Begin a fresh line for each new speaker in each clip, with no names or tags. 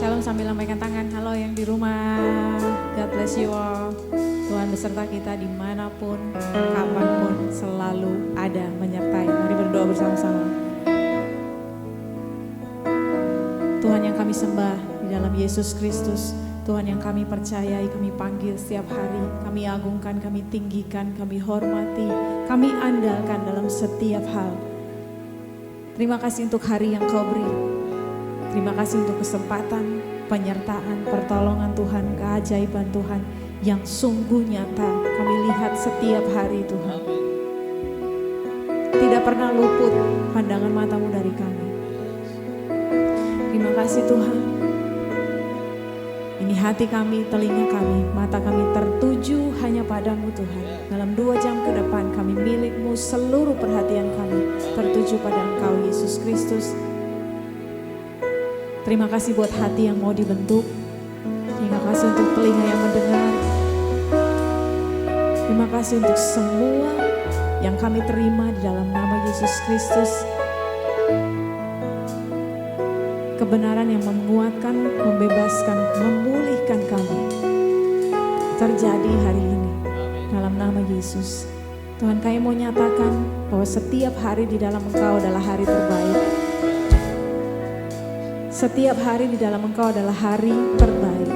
Shalom sambil lambaikan tangan. Halo yang di rumah, God bless you all. Tuhan beserta kita dimanapun, kapanpun, selalu ada menyertai. Mari berdoa bersama-sama. Tuhan yang kami sembah di dalam Yesus Kristus, Tuhan yang kami percayai, kami panggil setiap hari, kami agungkan, kami tinggikan, kami hormati, kami andalkan dalam setiap hal. Terima kasih untuk hari yang Kau beri. Terima kasih untuk kesempatan, penyertaan, pertolongan Tuhan, keajaiban Tuhan yang sungguh nyata kami lihat setiap hari Tuhan. Tidak pernah luput pandangan mata-Mu dari kami. Terima kasih Tuhan. Ini hati kami, telinga kami, mata kami tertuju hanya padamu Tuhan. Dalam 2 jam ke depan kami milik-Mu, seluruh perhatian kami tertuju pada Engkau Yesus Kristus. Terima kasih buat hati yang mau dibentuk. Terima kasih untuk telinga yang mendengar. Terima kasih untuk semua yang kami terima di dalam nama Yesus Kristus. Kebenaran yang menguatkan, membebaskan, memulihkan kami terjadi hari ini dalam nama Yesus. Tuhan, kami mau nyatakan bahwa setiap hari di dalam Engkau adalah hari terbaik. Setiap hari di dalam Engkau adalah hari terbaik.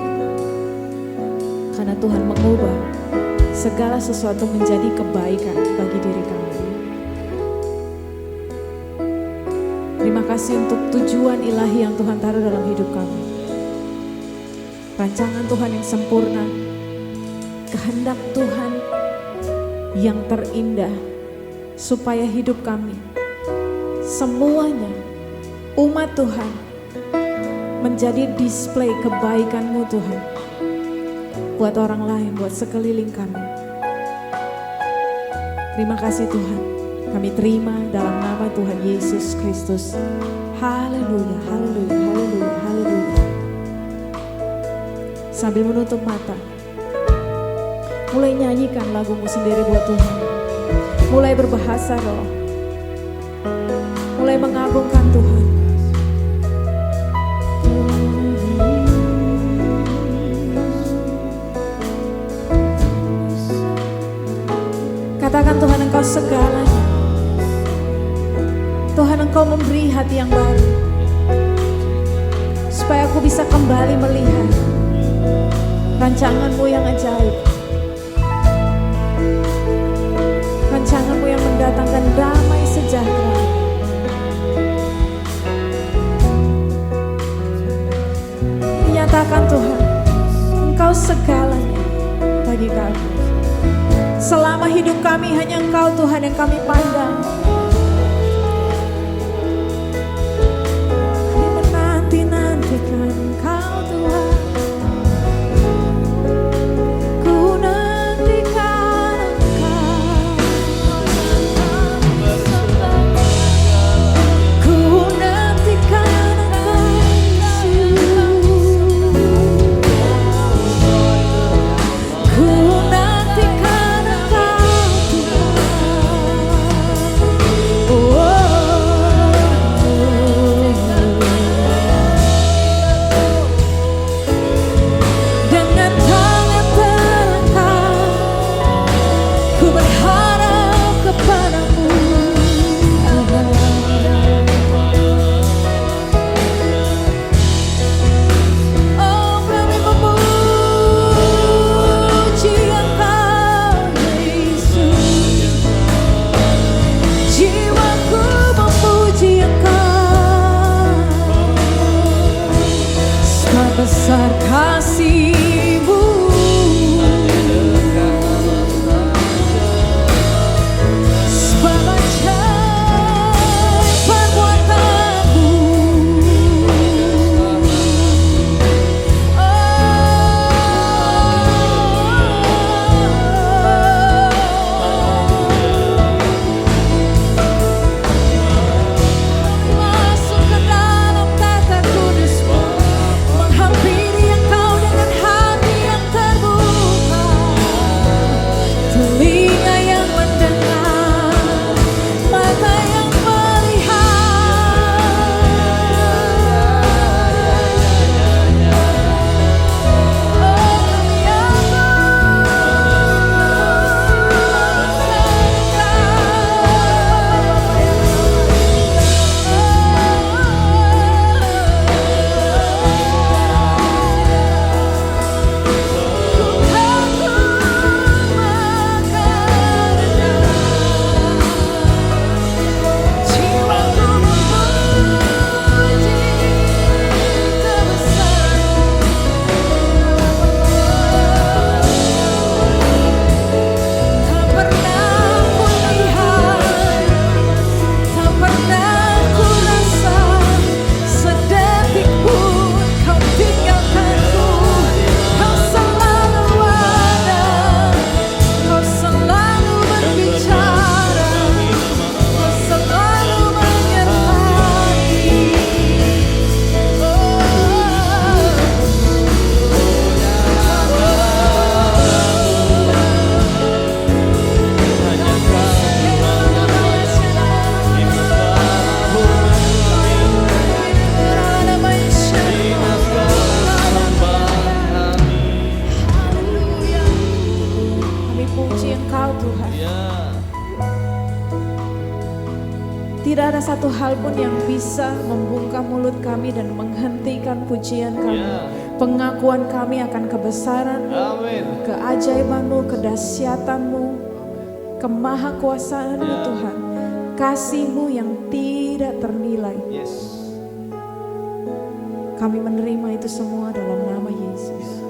Karena Tuhan mengubah segala sesuatu menjadi kebaikan bagi diri kami. Terima kasih untuk tujuan ilahi yang Tuhan taruh dalam hidup kami. Rancangan Tuhan yang sempurna, kehendak Tuhan yang terindah, supaya hidup kami semuanya, umat Tuhan, menjadi display kebaikan-Mu Tuhan, buat orang lain, buat sekeliling kami. Terima kasih Tuhan, kami terima dalam nama Tuhan Yesus Kristus. Haleluya, haleluya, haleluya, haleluya. Sambil menutup mata, mulai nyanyikan lagu-Mu sendiri buat Tuhan. Mulai berbahasa roh, mulai mengagungkan Tuhan. Katakan, Tuhan, Engkau segalanya. Tuhan, Engkau memberi hati yang baru, supaya aku bisa kembali melihat rancangan-Mu yang ajaib. Rancangan-Mu yang mendatangkan damai sejahtera. Menyatakan, Tuhan, Engkau segalanya bagi kami. Selama hidup kami hanya Engkau Tuhan yang kami pandang. Kami menanti-nantikan Engkau Tuhan. Ku nantikan Engkau. Ku nantikan Engkau Yesus. Ku nantikan Engkau Tuhan. Tidak ada satu hal pun yang bisa membungkam mulut kami dan menghentikan pujian kami. Pengakuan kami akan kebesaran, keajaiban-Mu, kedahsyatan-Mu, kemahakuasaan-Mu Tuhan. Kasih-Mu yang tidak ternilai. Kami menerima itu semua dalam nama Yesus.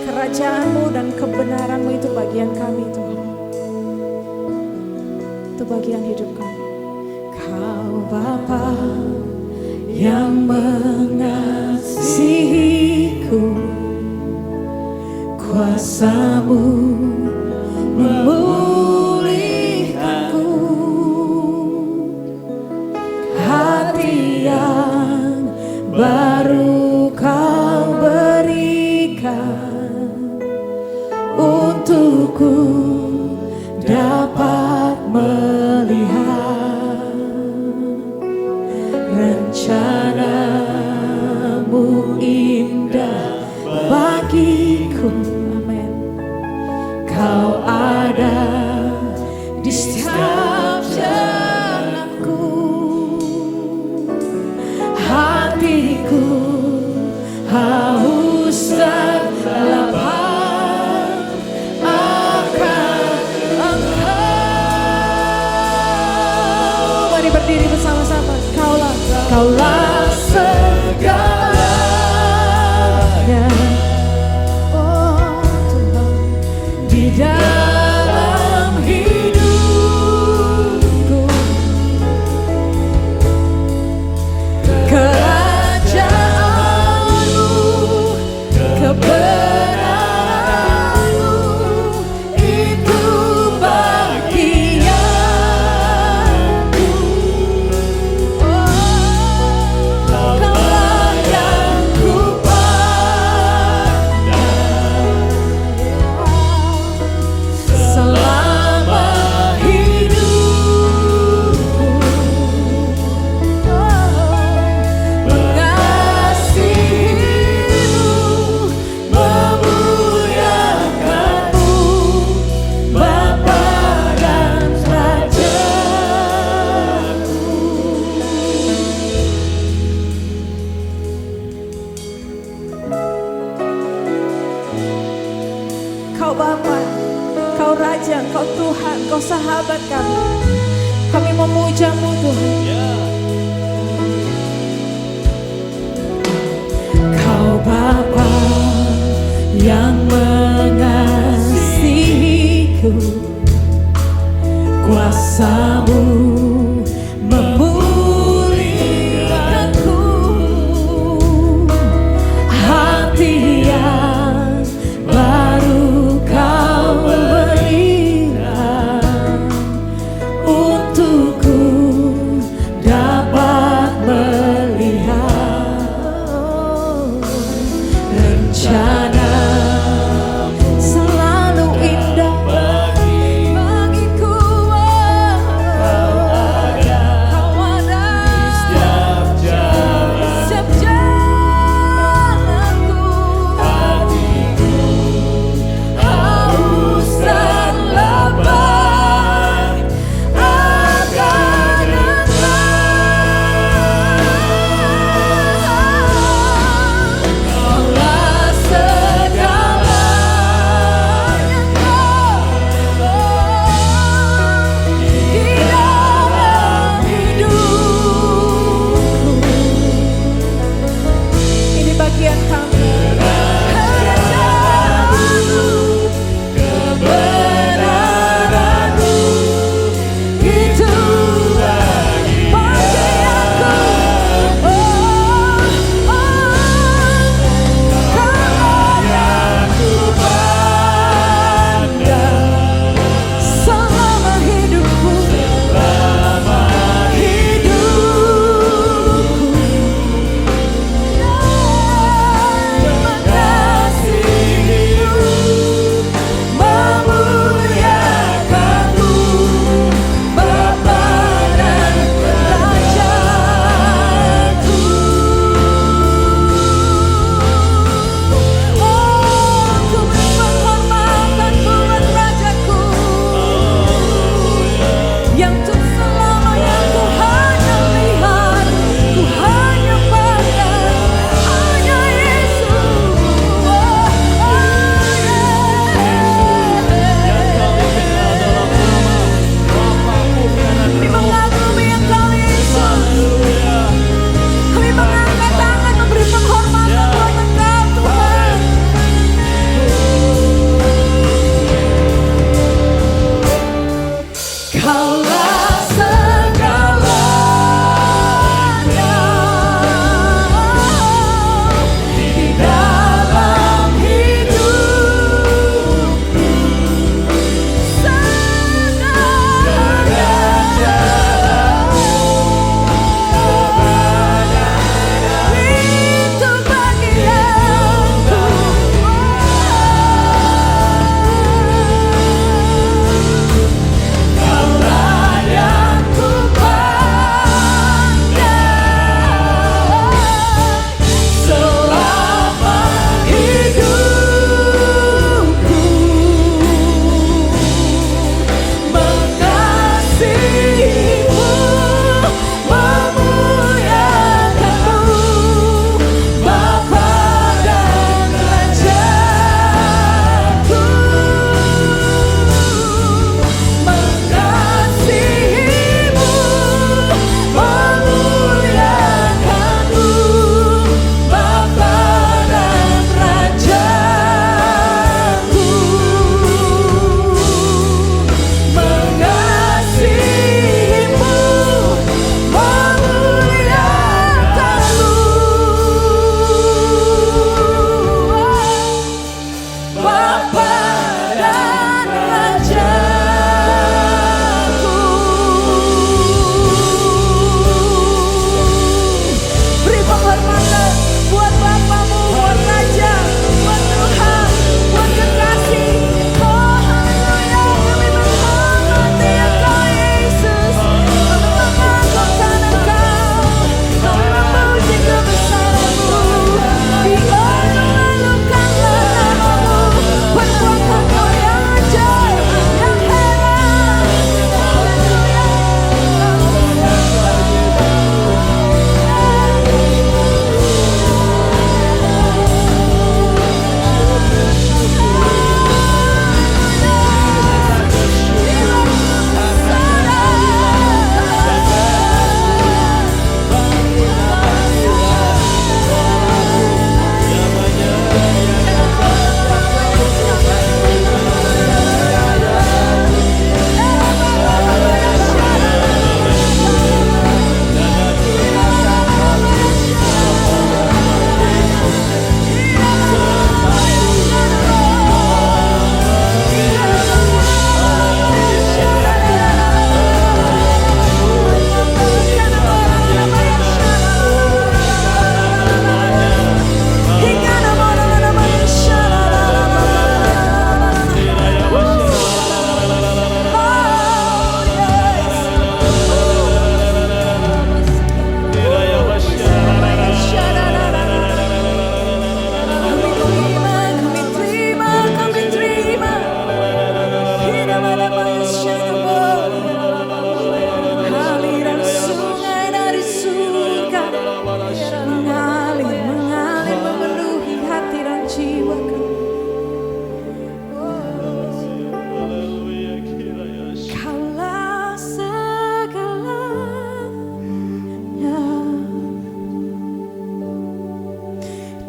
Kerajaan-Mu dan kebenaran-Mu itu bagian kami Tuhan. Itu bagian hidup kami. Kau Bapa yang mengasihiku, kuasa-Mu memulihkanku, hati yang baru Kau berikan untukku dapat melihat rencana-Mu indah bagiku. Amin. Kau ada di setiap jalanku, hatiku haus dan lapar akan Engkau. Mari berdiri bersama-sama. Kaulah segalanya, oh Tuhan, di dalam hidupku. Kerajaan-Mu, kebenaran-Mu, itu bagianku. Kaulah yang ku pandang selama hidupku. Mengasihi-Mu, memuliakan-Mu, Bapa dan Rajaku. Kau Bapa, Kau Raja, Kau Tuhan, Kau sahabat kami. Kami memuja-Mu Tuhan. Kau Bapa yang mengasihiku, kuasa-Mu memulihkanku, hati yang baru Kau berikan untukku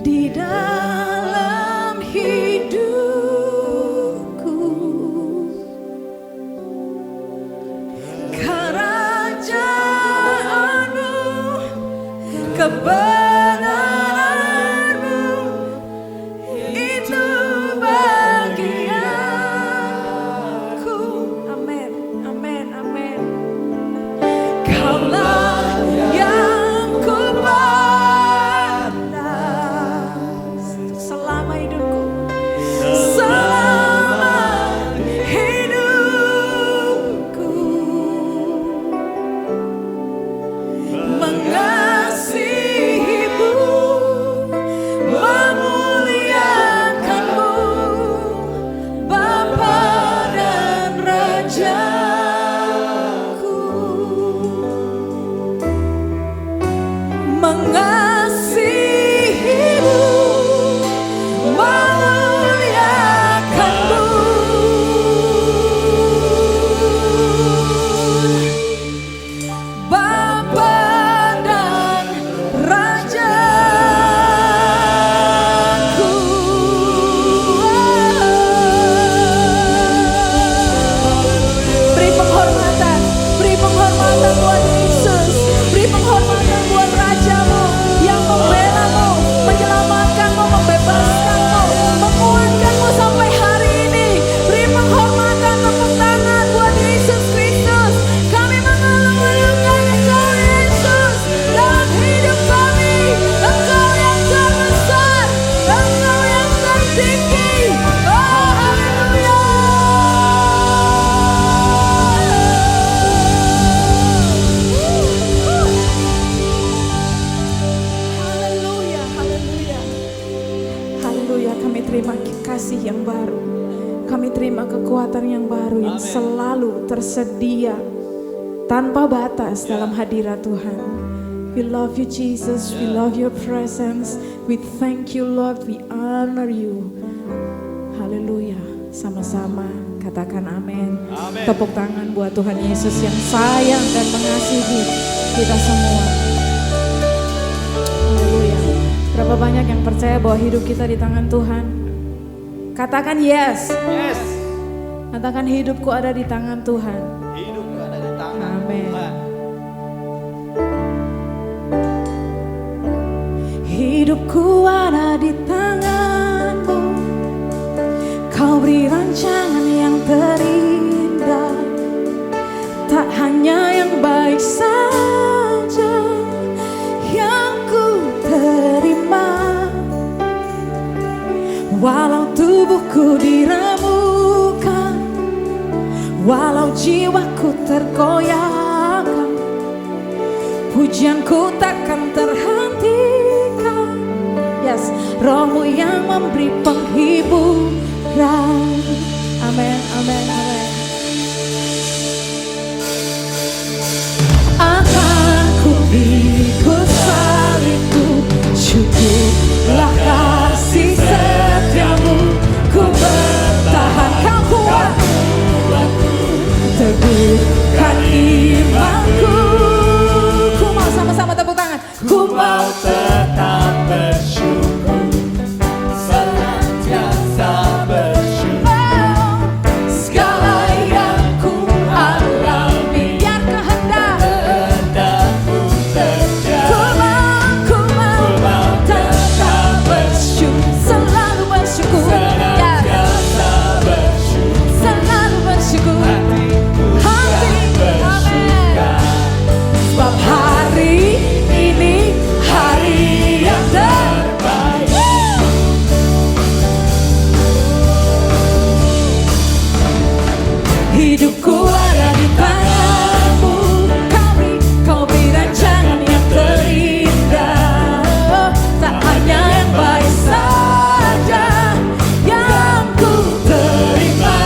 di dalam hidupku. Kerajaanmu, kebenaranmu, itu bagianku. Amin, amin, amin. Kaulah yang kupandang selama hidupku, selama hidupku. Mengasihimu, memuliakanmu, Bapa dan Rajaku. Mengasihimu, memuliakanmu, Bapa dan Rajaku. Beri penghormatan buat Yesus, beri penghormatan buat Rajamu yang membela-Mu, menyelamatkan-Mu, membebaskan-Mu, menguatkan-Mu sampai hari ini. Beri penghormatan, tepuk tangan buat Yesus Kristus. Kami mengeluh-elukan Engkau Yesus dalam hidup kami. Engkau yang terbesar, Engkau yang tertinggi. Oh, haleluya. Haleluya, haleluya. Haleluya, kami terima kasih yang baru. Kami terima kekuatan yang baru yang selalu tersedia tanpa batas dalam hadirat Tuhan. We love you Jesus, we love your presence. We thank you Lord, we honor you. Haleluya, sama-sama katakan amin. Tepuk tangan buat Tuhan Yesus yang sayang dan mengasihi kita semua. Haleluya. Berapa banyak yang percaya bahwa hidup kita di tangan Tuhan? Katakan yes.
Yes.
Katakan hidupku ada di tangan Tuhan.
Hidupku ada di tangan
Amin.
Tuhan.
Hidupku ada di tangan-Mu. Kau beri rancangan yang terindah, tak hanya yang baik saja yang ku terima. Walau tubuhku diramukan, walau jiwaku tergoyahkan, pujianku takkan terhentikan. Yes, Roh-Mu yang memberi penghiburan. Amin, amin, amin. Akan ku pikul salibku, cukuplah kasih setiamu. Ku bertahan, kau kuat, teguhkan imanku. Ku mau sama-sama tepuk tangan. Ku mau
Tetap bersyukur, senantiasa bersyukur.
segala yang ku alami, biar
Kehendakmu terjadi.
ku mau tetap bersyukur, selalu bersyukur,
Senantiasa bersyukur.
selalu bersyukur. Hatiku, amin. Sebab hari ini hari yang terbaik. Hidupku ada di tangan-Mu. Kau beri rancangan yang terindah, tak hanya yang baik saja yang ku terima.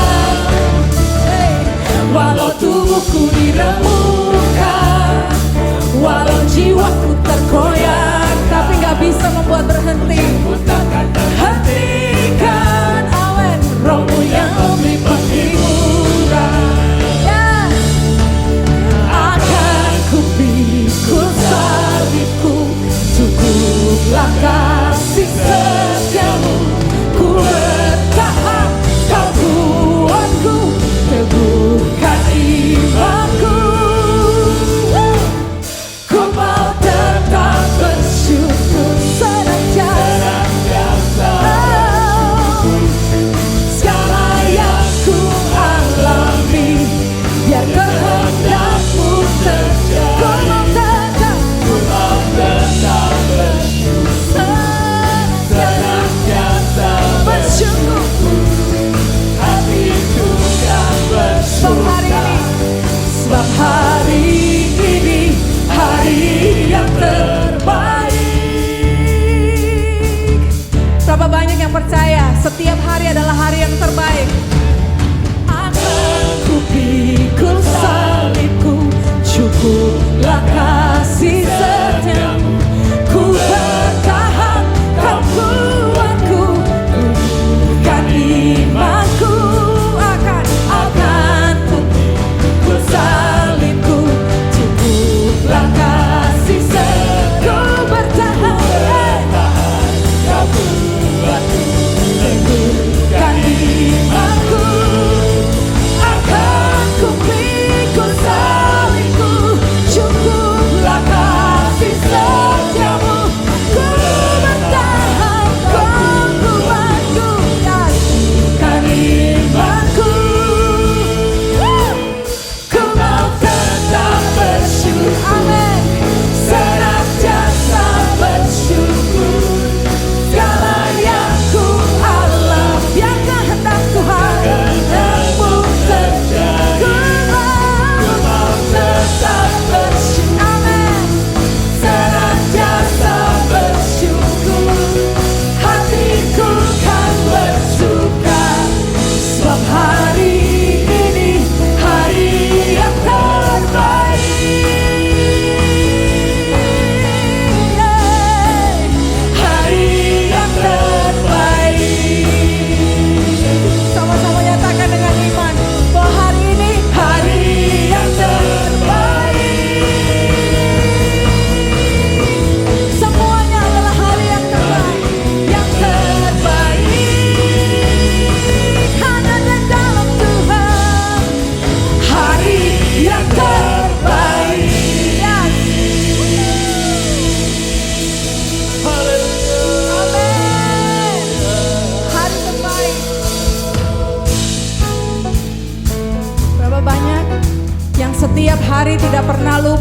Walau tubuhku diremukkan, walau jiwaku terkoyak, tapi gak bisa membuat berhenti.
Ku takkan
Hentikan, awen, Roh-Mu yang memberi penghiburan. Yes. Akan ku pikul salibku, cukuplah kasih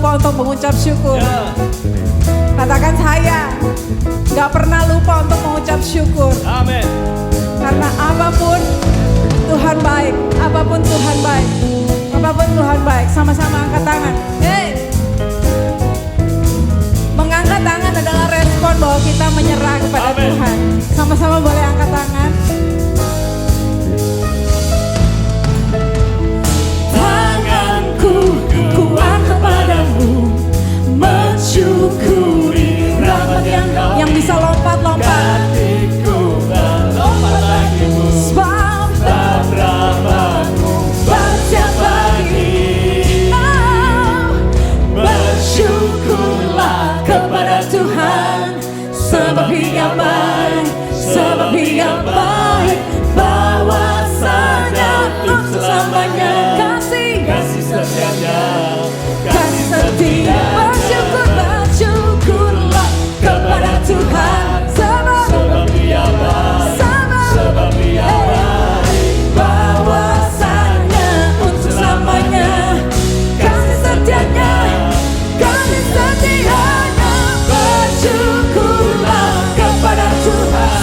lupa untuk mengucap syukur. Katakan saya gak pernah lupa untuk mengucap syukur.
Amin.
Karena apapun Tuhan baik, apapun Tuhan baik, apapun Tuhan baik. Sama-sama angkat tangan. Hey. Mengangkat tangan adalah respon bahwa kita menyerah kepada
Amen.
Tuhan. Sama-sama boleh angkat tangan.
Tanganku kuat kepadamu, mensyukuri rahmat yang kau
Yang bisa lompat-lompat.
hatiku berlompat bagimu.
Sebab
Rahmatmu setiap pagi. Bersyukurlah kepada Tuhan, sebab Dia baik, sebab Dia baik. Bahwasanya untuk selamanya kasih setianya, kasih setia. Bersyukurlah kepada Tuhan, sebab Dia baik, sebab Dia baik. Bahwasanya untuk selamanya kasih setianya, kasih setianya. Bersyukurlah kepada Tuhan,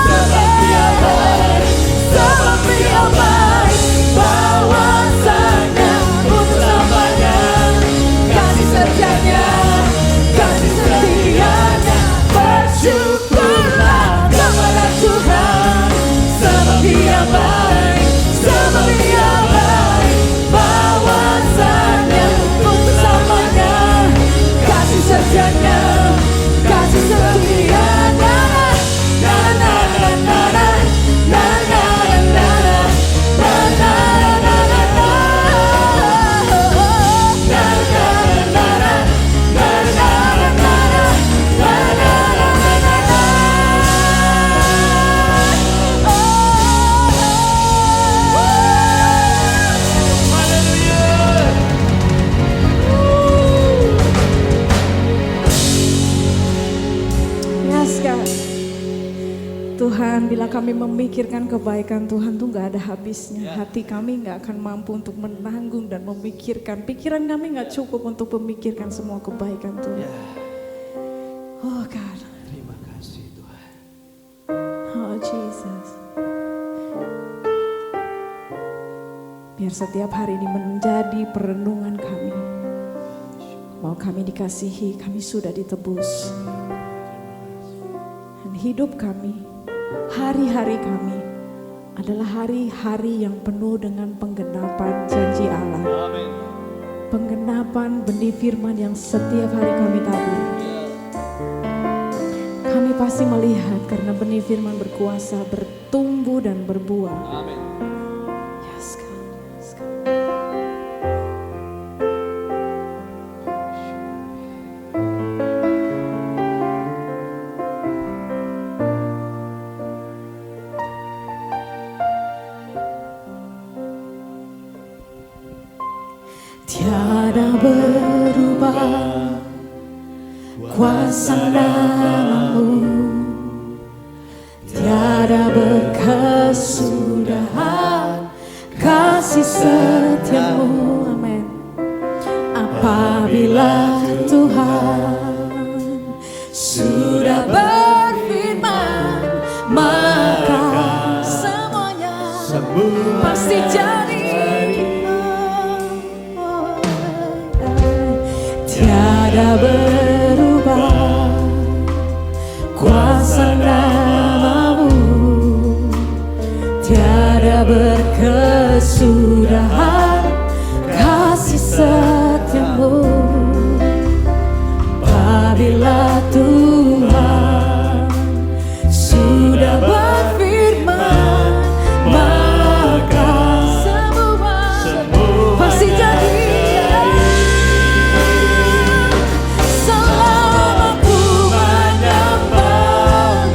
sebab Dia baik, sebab Dia baik. Bahwasanya untuk selamanya kasih setianya, kasih setianya. Bersyukurlah kepada Tuhan, sebab Dia baik, sebab Dia baik. Bahwasanya untuk selamanya kasih setianya, kasih setianya. Na na na na na, na na na na, na na na na na, na na na na, na na na na, na na na na.
Yes, God. Tuhan, bila kami memikirkan kebaikan Tuhan tuh gak ada habisnya. Hati kami gak akan mampu untuk menanggung dan memikirkan. Pikiran kami gak cukup untuk memikirkan semua kebaikan Tuhan. Oh God.
Terima kasih Tuhan.
Oh Jesus. Biar setiap hari ini menjadi perenungan kami. Bahwa kami dikasihi, kami sudah ditebus. Dan hidup kami, hari-hari kami adalah hari-hari yang penuh dengan penggenapan janji Allah.
Amin.
Penggenapan benih firman yang setiap hari kami tabur. Kami pasti melihat karena benih firman berkuasa, bertumbuh dan berbuah.
Amin.
Yes, God. Yes, God. Tiada berubah kuasa namamu, tiada berkesudahan kasih setiamu. Amin. Apabila Tuhan sudah berfirman, maka semuanya pasti jadi. Tiada berubah kuasa namamu, tiada berkesudahan kasih setiamu. Apabila Tuhan sudah berfirman, maka semua pasti jadi. Selama ku menyembah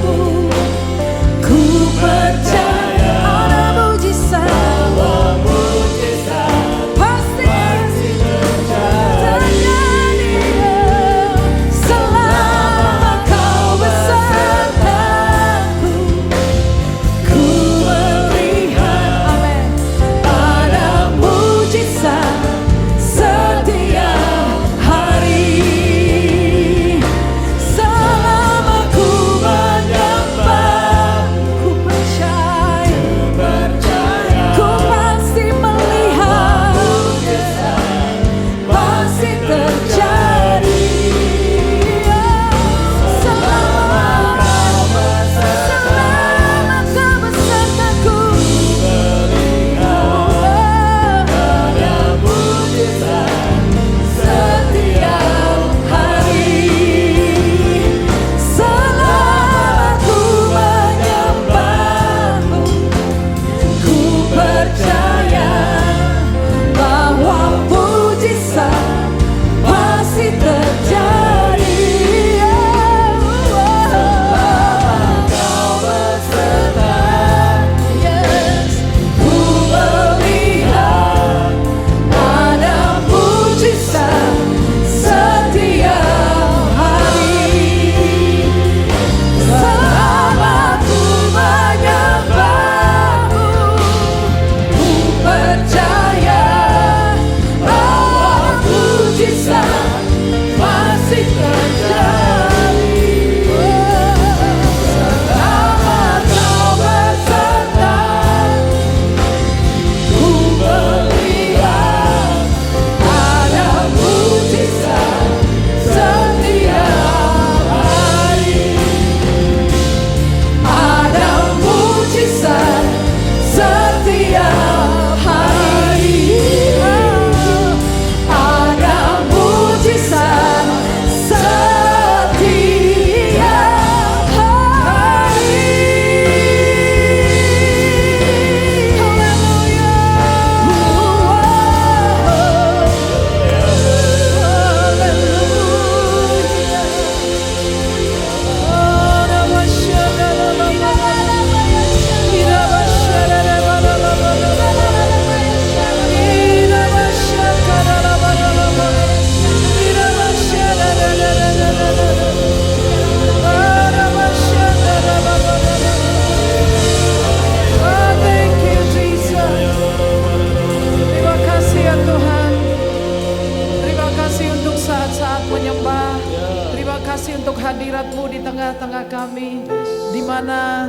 tengah-tengah kami, di mana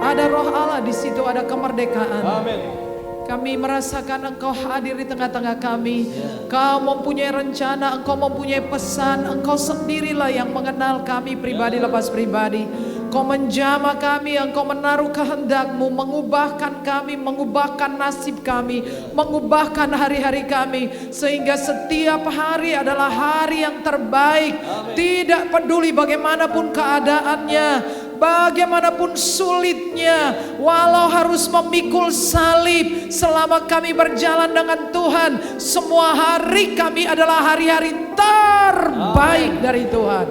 ada roh Allah, di situ ada kemerdekaan.
Amin.
Kami merasakan Engkau hadir di tengah-tengah kami. Engkau mempunyai rencana, Engkau mempunyai pesan. Engkau sendirilah yang mengenal kami pribadi lepas pribadi. Engkau menjamah kami, Engkau menaruh kehendak-Mu, mengubahkan kami, mengubahkan nasib kami, mengubahkan hari-hari kami. Sehingga setiap hari adalah hari yang terbaik. Tidak peduli bagaimanapun keadaannya, bagaimanapun sulitnya, walau harus memikul salib, selama kami berjalan dengan Tuhan, semua hari kami adalah hari-hari terbaik dari Tuhan.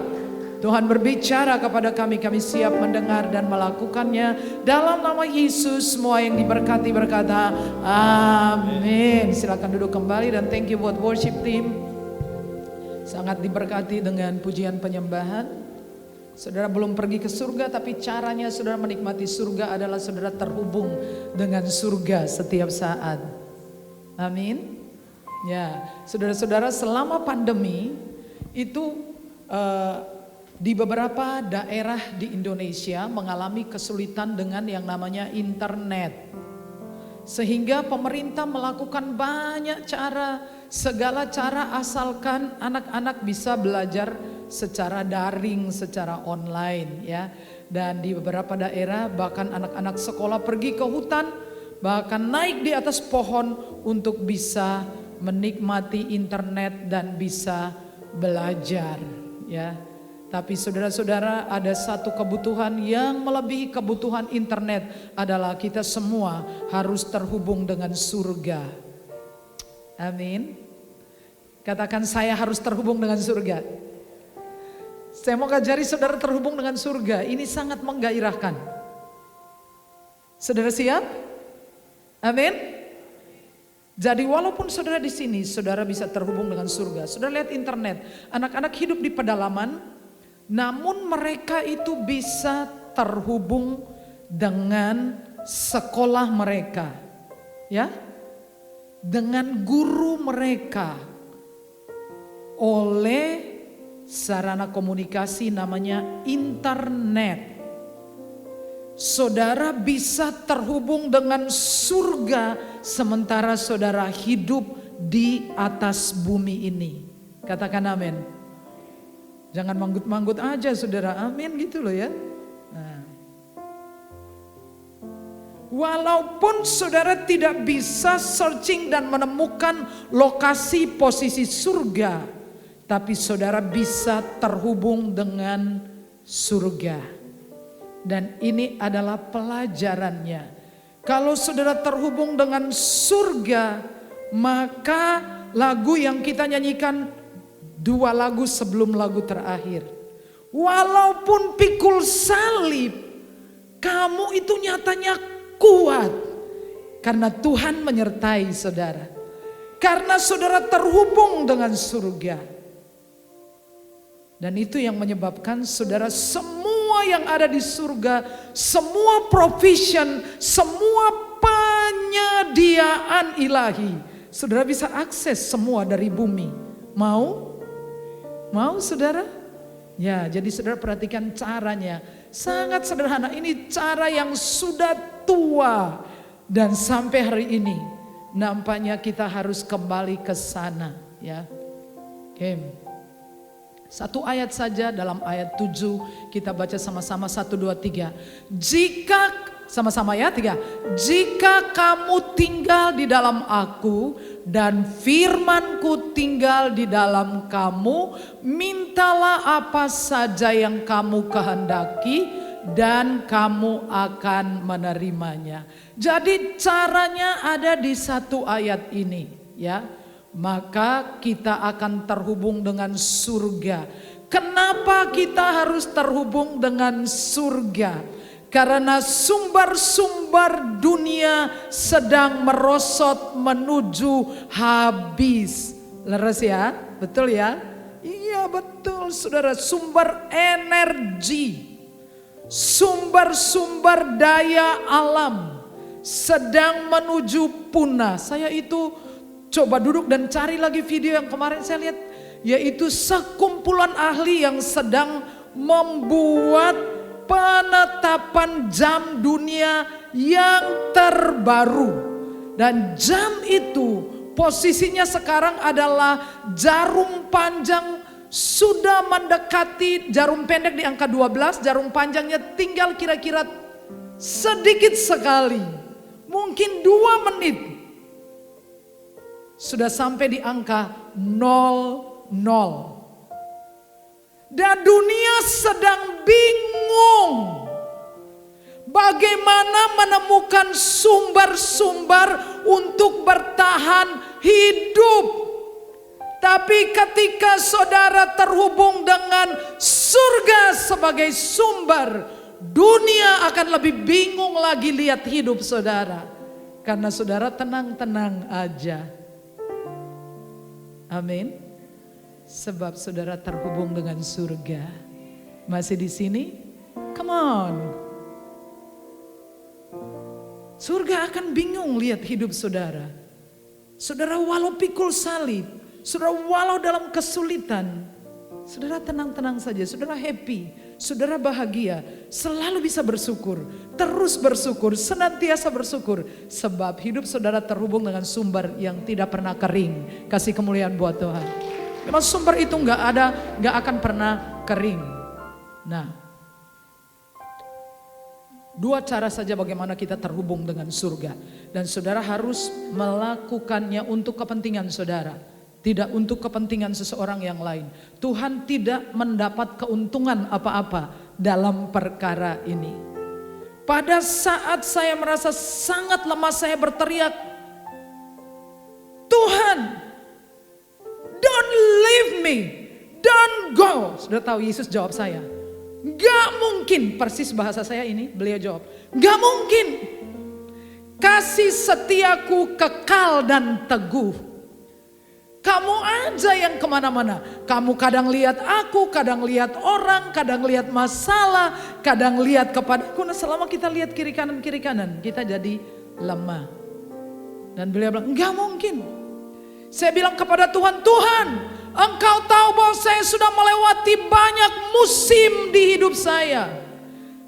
Tuhan berbicara kepada kami, kami siap mendengar dan melakukannya. Dalam nama Yesus, semua yang diberkati berkata amin. Silakan duduk kembali dan thank you buat worship team. Sangat diberkati dengan pujian penyembahan. Saudara belum pergi ke surga, tapi caranya saudara menikmati surga adalah saudara terhubung dengan surga setiap saat. Amin. Ya, saudara-saudara, selama pandemi itu di beberapa daerah di Indonesia mengalami kesulitan dengan yang namanya internet. Sehingga pemerintah melakukan banyak cara, segala cara asalkan anak-anak bisa belajar secara daring, secara online ya. Dan di beberapa daerah bahkan anak-anak sekolah pergi ke hutan, bahkan naik di atas pohon untuk bisa menikmati internet dan bisa belajar ya. Tapi saudara-saudara, ada satu kebutuhan yang melebihi kebutuhan internet, adalah kita semua harus terhubung dengan surga. Amin. Katakan, saya harus terhubung dengan surga. Saya mau ngajari saudara terhubung dengan surga. Ini sangat menggairahkan. Saudara siap? Amin. Jadi walaupun saudara di sini, saudara bisa terhubung dengan surga. Saudara lihat internet, anak-anak hidup di pedalaman, namun mereka itu bisa terhubung dengan sekolah mereka, ya, dengan guru mereka oleh sarana komunikasi namanya internet. Saudara bisa terhubung dengan surga sementara saudara hidup di atas bumi ini. Katakan amin. Jangan manggut-manggut aja saudara, amin gitu loh ya. Nah. Walaupun saudara tidak bisa searching dan menemukan lokasi posisi surga, tapi saudara bisa terhubung dengan surga. Dan ini adalah pelajarannya. Kalau saudara terhubung dengan surga, maka lagu yang kita nyanyikan 2 lagu sebelum lagu terakhir. Walaupun pikul salib, kamu itu nyatanya kuat. Karena Tuhan menyertai saudara. Karena saudara terhubung dengan surga. Dan itu yang menyebabkan saudara semua yang ada di surga, semua provision, semua penyediaan ilahi, saudara bisa akses semua dari bumi. Mau? Mau saudara? Ya, jadi saudara perhatikan caranya. Sangat sederhana. Ini cara yang sudah tua. Dan sampai hari ini nampaknya kita harus kembali ke sana. Ya. Oke. Satu ayat saja, dalam ayat 7 kita baca sama-sama 1, 2, 3. Jika sama-sama ya 3. Jika kamu tinggal di dalam aku dan firmanku tinggal di dalam kamu, mintalah apa saja yang kamu kehendaki dan kamu akan menerimanya. Jadi caranya ada di satu ayat ini ya. Maka kita akan terhubung dengan surga. Kenapa kita harus terhubung dengan surga? Karena sumber-sumber dunia sedang merosot menuju habis. Leres ya? Betul ya? Iya betul saudara. Sumber energi, sumber-sumber daya alam sedang menuju punah. Saya itu coba duduk dan cari lagi video yang kemarin saya lihat. Yaitu sekumpulan ahli yang sedang membuat penetapan jam dunia yang terbaru. Dan jam itu posisinya sekarang adalah jarum panjang sudah mendekati jarum pendek di angka 12, jarum panjangnya tinggal kira-kira sedikit sekali. Mungkin 2 menit. Sudah sampai di angka 00. Dan dunia sedang bingung bagaimana menemukan sumber-sumber untuk bertahan hidup. Tapi ketika saudara terhubung dengan surga sebagai sumber, dunia akan lebih bingung lagi lihat hidup saudara. Karena saudara tenang-tenang aja. Amin. Sebab saudara terhubung dengan surga. Masih di sini? Come on. Surga akan bingung lihat hidup saudara. Saudara walau pikul salib, saudara walau dalam kesulitan, saudara tenang-tenang saja, saudara happy, saudara bahagia, selalu bisa bersyukur, terus bersyukur, senantiasa bersyukur. Sebab hidup saudara terhubung dengan sumber yang tidak pernah kering. Kasih kemuliaan buat Tuhan. Memang sumber itu gak akan pernah kering. Nah, 2 cara saja bagaimana kita terhubung dengan surga. Dan saudara harus melakukannya untuk kepentingan saudara. Tidak untuk kepentingan seseorang yang lain. Tuhan tidak mendapat keuntungan apa-apa dalam perkara ini. Pada saat saya merasa sangat lemah, saya berteriak, Tuhan, don't leave me, don't go. Sudah tahu Yesus jawab saya, gak mungkin, persis bahasa saya ini, beliau jawab, gak mungkin. Kasih setiaku kekal dan teguh. Kamu aja yang kemana-mana. Kamu kadang lihat aku, kadang lihat orang, kadang lihat masalah, kadang lihat kepadaku. Nah, selama kita lihat kiri kanan, kita jadi lemah. Dan beliau bilang, enggak mungkin. Saya bilang kepada Tuhan, Tuhan, Engkau tahu bahwa saya sudah melewati banyak musim di hidup saya.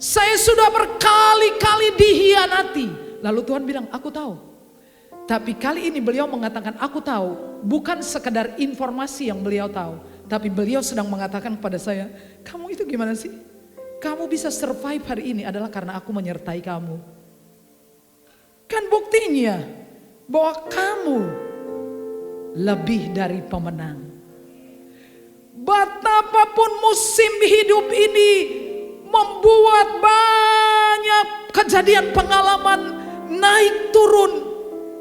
Saya sudah berkali-kali dihianati. Lalu Tuhan bilang, aku tahu. Tapi kali ini beliau mengatakan aku tahu, bukan sekedar informasi yang beliau tahu. Tapi beliau sedang mengatakan kepada saya, kamu itu gimana sih? Kamu bisa survive hari ini adalah karena aku menyertai kamu. Kan buktinya bahwa kamu lebih dari pemenang. Betapapun musim hidup ini membuat banyak kejadian pengalaman naik turun.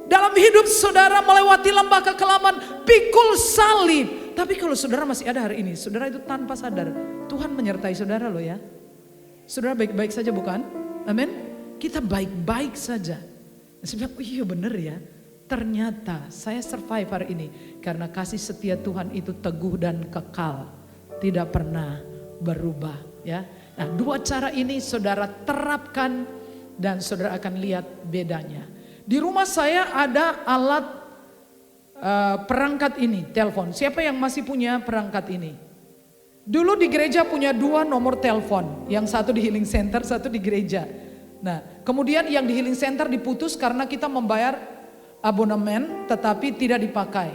Dalam hidup saudara melewati lembah kekelaman, pikul salib. Tapi kalau saudara masih ada hari ini, saudara itu tanpa sadar, Tuhan menyertai saudara loh ya. Saudara baik-baik saja bukan? Amin. Kita baik-baik saja. Saya bilang, oh iya benar ya. Ternyata saya survive hari ini. Karena kasih setia Tuhan itu teguh dan kekal. Tidak pernah berubah ya. Nah, 2 cara ini saudara terapkan dan saudara akan lihat bedanya. Di rumah saya ada alat perangkat ini, telepon. Siapa yang masih punya perangkat ini? Dulu di gereja punya 2 nomor telepon. Yang satu di healing center, satu di gereja. Nah, kemudian yang di healing center diputus karena kita membayar abonemen tetapi tidak dipakai.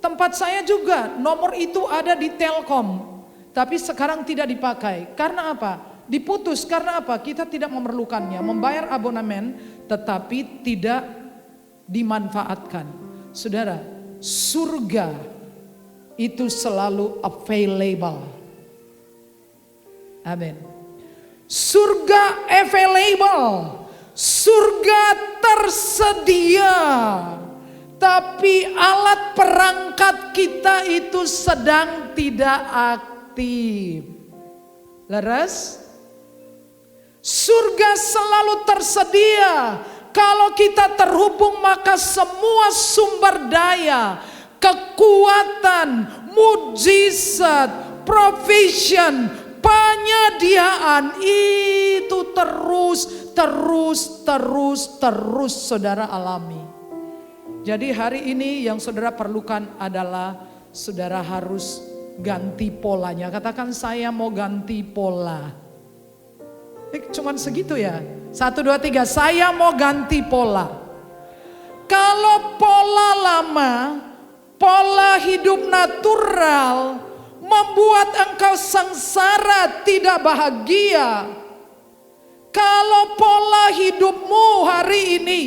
Tempat saya juga nomor itu ada di Telkom. Tapi sekarang tidak dipakai. Karena apa? Diputus karena apa? Kita tidak memerlukannya. Membayar abonemen tetapi tidak dimanfaatkan. Saudara, surga itu selalu available. Amin. Surga available. Surga tersedia. Tapi alat perangkat kita itu sedang tidak aktif. Leres? Surga selalu tersedia. Kalau kita terhubung maka semua sumber daya, kekuatan, mujizat, provision, penyediaan itu terus saudara alami. Jadi hari ini yang saudara perlukan adalah saudara harus ganti polanya. Katakan saya mau ganti pola. Cuman segitu ya. 1, 2, 3, saya mau ganti pola. Kalau pola lama, pola hidup natural membuat engkau sengsara, tidak bahagia. Kalau pola hidupmu hari ini,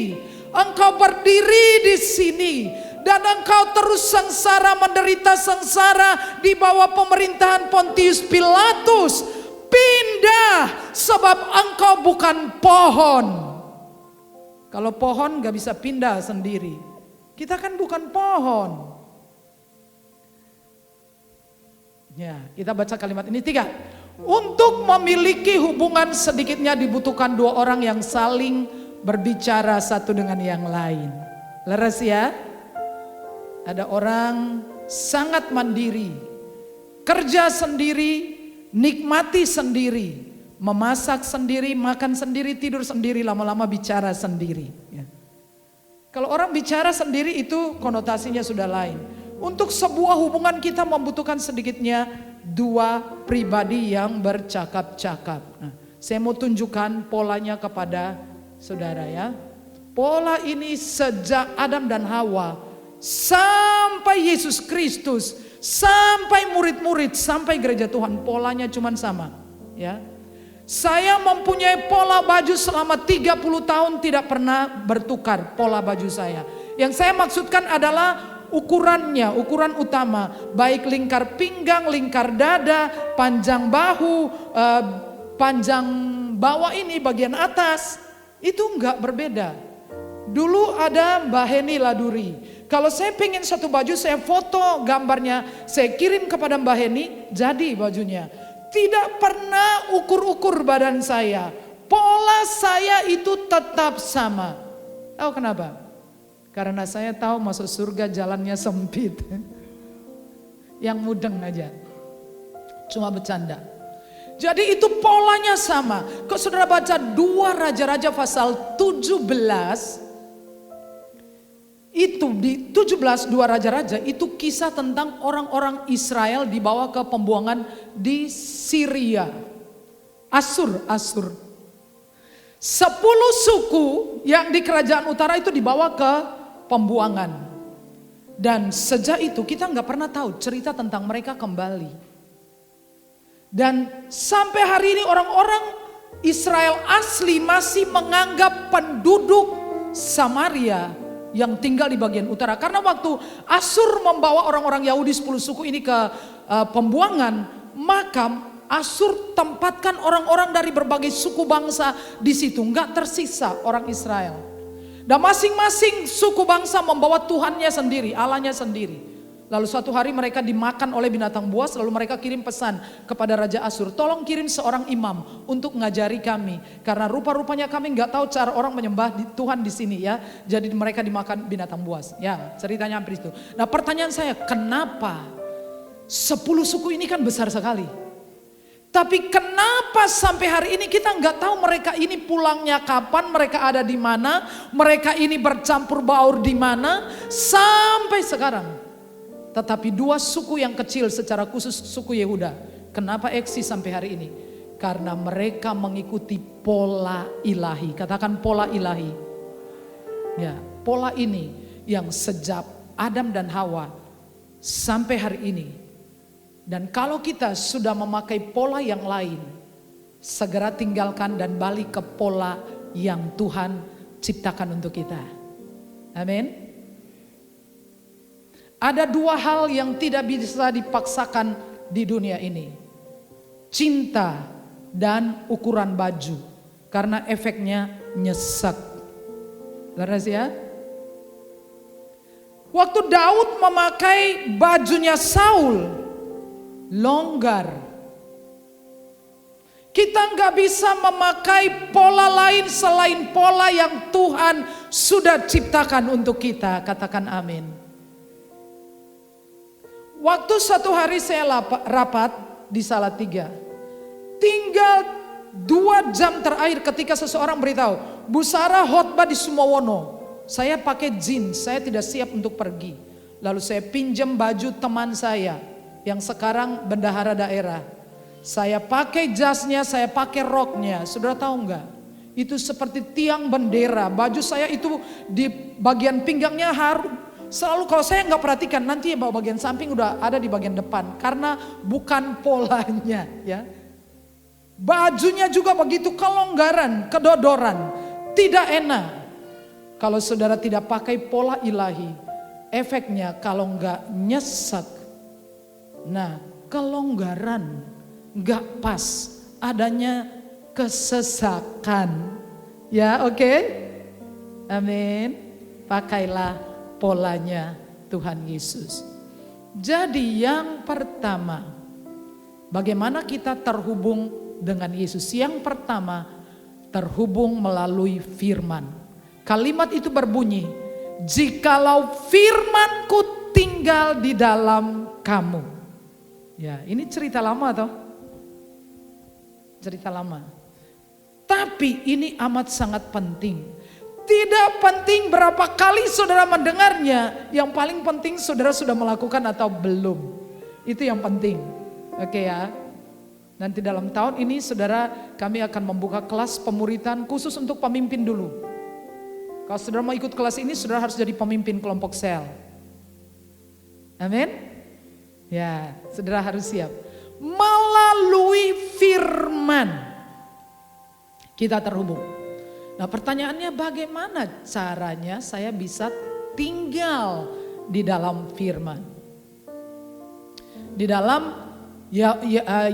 engkau berdiri di sini dan engkau terus sengsara, menderita sengsara di bawah pemerintahan Pontius Pilatus, pindah, sebab engkau bukan pohon. Kalau pohon gak bisa pindah sendiri. Kita kan bukan pohon. Ya, kita baca kalimat ini 3. Untuk memiliki hubungan sedikitnya dibutuhkan 2 orang yang saling berbicara satu dengan yang lain. Leres ya? Ada orang sangat mandiri, kerja sendiri, nikmati sendiri, memasak sendiri, makan sendiri, tidur sendiri, lama-lama bicara sendiri. Ya. Kalau orang bicara sendiri itu konotasinya sudah lain. Untuk sebuah hubungan kita membutuhkan sedikitnya 2 pribadi yang bercakap-cakap. Nah, saya mau tunjukkan polanya kepada saudara ya. Pola ini sejak Adam dan Hawa sampai Yesus Kristus, sampai murid-murid, sampai gereja Tuhan, polanya cuma sama ya. Saya mempunyai pola baju selama 30 tahun tidak pernah bertukar pola baju saya. Yang saya maksudkan adalah ukurannya, ukuran utama, baik lingkar pinggang, lingkar dada, panjang bahu, panjang bawah ini bagian atas, itu enggak berbeda. Dulu ada Mbak Heni Laduri. Kalau saya pengen satu baju, saya foto gambarnya, saya kirim kepada Mbak Heni, jadi bajunya. Tidak pernah ukur-ukur badan saya. Pola saya itu tetap sama. Tahu kenapa? Karena saya tahu masuk surga jalannya sempit. Yang mudeng aja. Cuma bercanda. Jadi itu polanya sama. Kalau saudara baca 2 Raja-Raja pasal 17. Itu di 17 2 Raja-Raja itu kisah tentang orang-orang Israel dibawa ke pembuangan di Syria. Asur. 10 suku yang di kerajaan utara itu dibawa ke pembuangan. Dan sejak itu kita nggak pernah tahu cerita tentang mereka kembali. Dan sampai hari ini orang-orang Israel asli masih menganggap penduduk Samaria yang tinggal di bagian utara. Karena waktu Asur membawa orang-orang Yahudi 10 suku ini ke pembuangan, maka Asur tempatkan orang-orang dari berbagai suku bangsa di situ, nggak tersisa orang Israel. Dan masing-masing suku bangsa membawa Tuhannya sendiri, Allahnya sendiri. Lalu suatu hari mereka dimakan oleh binatang buas, lalu mereka kirim pesan kepada Raja Asur, tolong kirim seorang imam untuk ngajari kami, karena rupa-rupanya kami nggak tahu cara orang menyembah Tuhan di sini ya. Jadi mereka dimakan binatang buas. Ya, ceritanya hampir itu. Nah, pertanyaan saya, kenapa 10 suku ini kan besar sekali? Tapi kenapa sampai hari ini kita nggak tahu mereka ini pulangnya kapan, mereka ada di mana, mereka ini bercampur baur di mana sampai sekarang. Tetapi 2 suku yang kecil secara khusus suku Yehuda, kenapa eksis sampai hari ini? Karena mereka mengikuti pola ilahi. Katakan pola ilahi. Ya, pola ini yang sejak Adam dan Hawa sampai hari ini. Dan kalau kita sudah memakai pola yang lain, segera tinggalkan dan balik ke pola yang Tuhan ciptakan untuk kita. Amin. Ada 2 hal yang tidak bisa dipaksakan di dunia ini. Cinta dan ukuran baju. Karena efeknya nyesek. Leres ya? Waktu Daud memakai bajunya Saul, longgar. Kita nggak bisa memakai pola lain selain pola yang Tuhan sudah ciptakan untuk kita. Katakan amin. Waktu suatu hari saya rapat di Salatiga, tinggal 2 jam terakhir ketika seseorang beritahu, Bu Sarah khotbah di Sumowono. Saya pakai jeans, saya tidak siap untuk pergi. Lalu saya pinjam baju teman saya. yang sekarang bendahara daerah. Saya pakai jasnya, saya pakai roknya. Saudara tahu enggak? Itu seperti tiang bendera. Baju saya itu di bagian pinggangnya harus selalu, kalau saya nggak perhatikan nanti bagian samping udah ada di bagian depan. Karena bukan polanya ya. Bajunya juga begitu, kelonggaran, kedodoran. Tidak enak. Kalau saudara tidak pakai pola ilahi, efeknya kalau nggak nyesek. Nah, kelonggaran nggak pas, adanya kesesakan. Ya, oke? Amin. Pakailah polanya Tuhan Yesus. Jadi yang pertama, bagaimana kita terhubung dengan Yesus? Yang pertama, terhubung melalui firman. Kalimat itu berbunyi, jikalau firmanku tinggal di dalam kamu. Ya, ini cerita lama toh? Cerita lama. Tapi ini amat sangat penting. Tidak penting berapa kali saudara mendengarnya, yang paling penting saudara sudah melakukan atau belum. Itu yang penting. Oke ya. Nanti dalam tahun ini saudara, kami akan membuka kelas pemuritan khusus untuk pemimpin dulu. Kalau saudara mau ikut kelas ini, saudara harus jadi pemimpin kelompok sel. Amin. Ya, saudara harus siap. Melalui firman kita terhubung. Nah, pertanyaannya bagaimana caranya saya bisa tinggal di dalam firman? Di dalam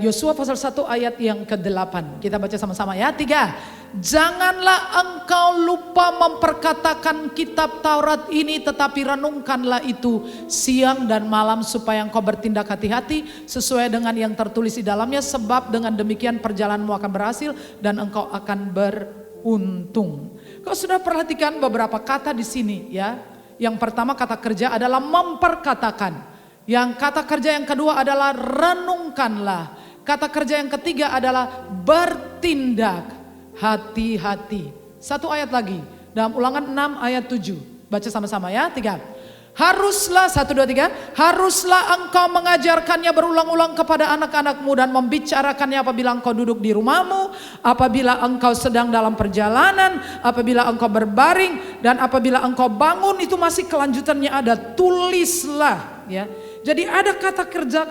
Yosua pasal 1 ayat yang ke-8. Kita baca sama-sama ya. 3. Janganlah engkau lupa memperkatakan kitab Taurat ini, tetapi renungkanlah itu siang dan malam supaya engkau bertindak hati-hati sesuai dengan yang tertulis di dalamnya, sebab dengan demikian perjalananmu akan berhasil dan engkau akan beruntung. Kau sudah perhatikan beberapa kata di sini ya. Yang pertama kata kerja adalah memperkatakan. Yang kata kerja yang kedua adalah renungkanlah. Kata kerja yang ketiga adalah bertindak hati-hati. Satu ayat lagi dalam Ulangan 6 ayat 7. Baca sama-sama ya. 3. Haruslah 1, 2, 3. Haruslah engkau mengajarkannya berulang-ulang kepada anak-anakmu dan membicarakannya apabila engkau duduk di rumahmu, apabila engkau sedang dalam perjalanan, apabila engkau berbaring, dan apabila engkau bangun. Itu masih kelanjutannya ada, tulislah ya. Jadi ada kata kerja,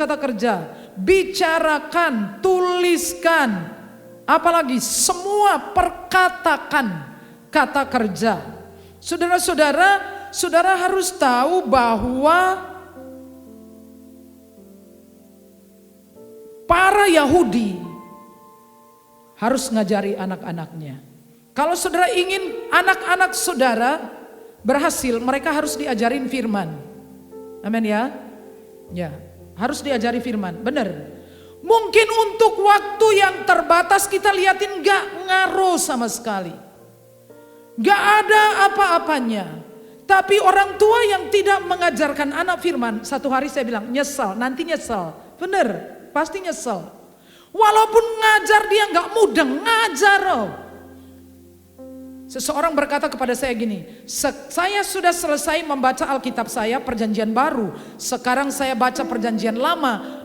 bicarakan, tuliskan, apalagi semua perkatakan kata kerja. Saudara harus tahu bahwa para Yahudi harus ngajari anak-anaknya. Kalau saudara ingin anak-anak saudara berhasil, mereka harus diajarin firman. Amin ya. Ya, harus diajari firman, benar. Mungkin untuk waktu yang terbatas kita liatin gak ngaruh sama sekali. Gak ada apa-apanya. Tapi orang tua yang tidak mengajarkan anak firman, satu hari saya bilang nyesel, nanti nyesel. Benar, pasti nyesel. Walaupun ngajar dia gak mudeng, ngajar loh. Seseorang berkata kepada saya gini, saya sudah selesai membaca Alkitab saya perjanjian baru. Sekarang saya baca perjanjian lama.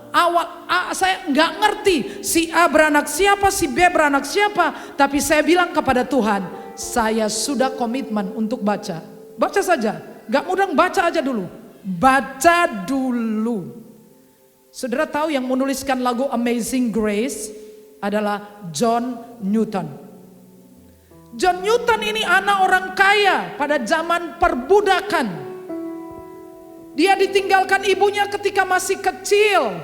Saya nggak ngerti si A beranak siapa, si B beranak siapa. Tapi saya bilang kepada Tuhan, saya sudah komitmen untuk baca. Baca saja, nggak mudah, baca aja dulu. Baca dulu. Saudara tahu yang menuliskan lagu Amazing Grace adalah John Newton. John Newton ini anak orang kaya pada zaman perbudakan. Dia ditinggalkan ibunya ketika masih kecil.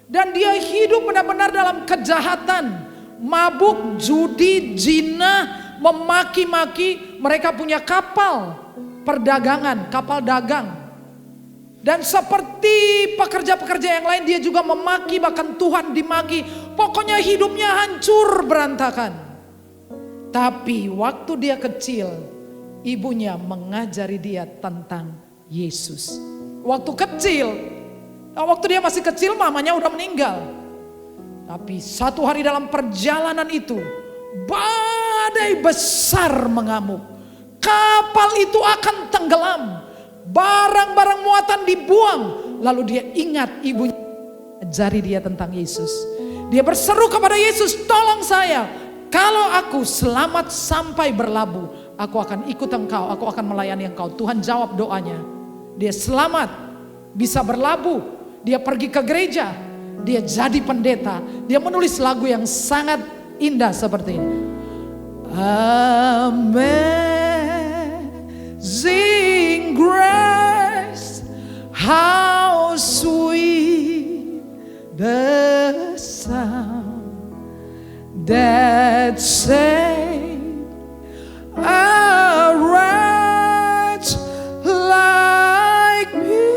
Dan dia hidup benar-benar dalam kejahatan. Mabuk, judi, zina, memaki-maki. Mereka punya kapal perdagangan, kapal dagang. Dan seperti pekerja-pekerja yang lain, dia juga memaki, bahkan Tuhan dimaki. Pokoknya hidupnya hancur berantakan. Tapi waktu dia kecil, ibunya mengajari dia tentang Yesus. Waktu dia masih kecil, mamanya udah meninggal. Tapi satu hari dalam perjalanan itu, badai besar mengamuk. Kapal itu akan tenggelam. Barang-barang muatan dibuang. Lalu dia ingat ibunya. Ajari dia tentang Yesus. Dia berseru kepada Yesus, tolong saya. Kalau aku selamat sampai berlabuh, aku akan ikut engkau, aku akan melayani engkau. Tuhan jawab doanya. Dia selamat, bisa berlabuh. Dia pergi ke gereja, dia jadi pendeta. Dia menulis lagu yang sangat indah seperti ini. Amazing grace, how sweet the sound that saved a wretch like me.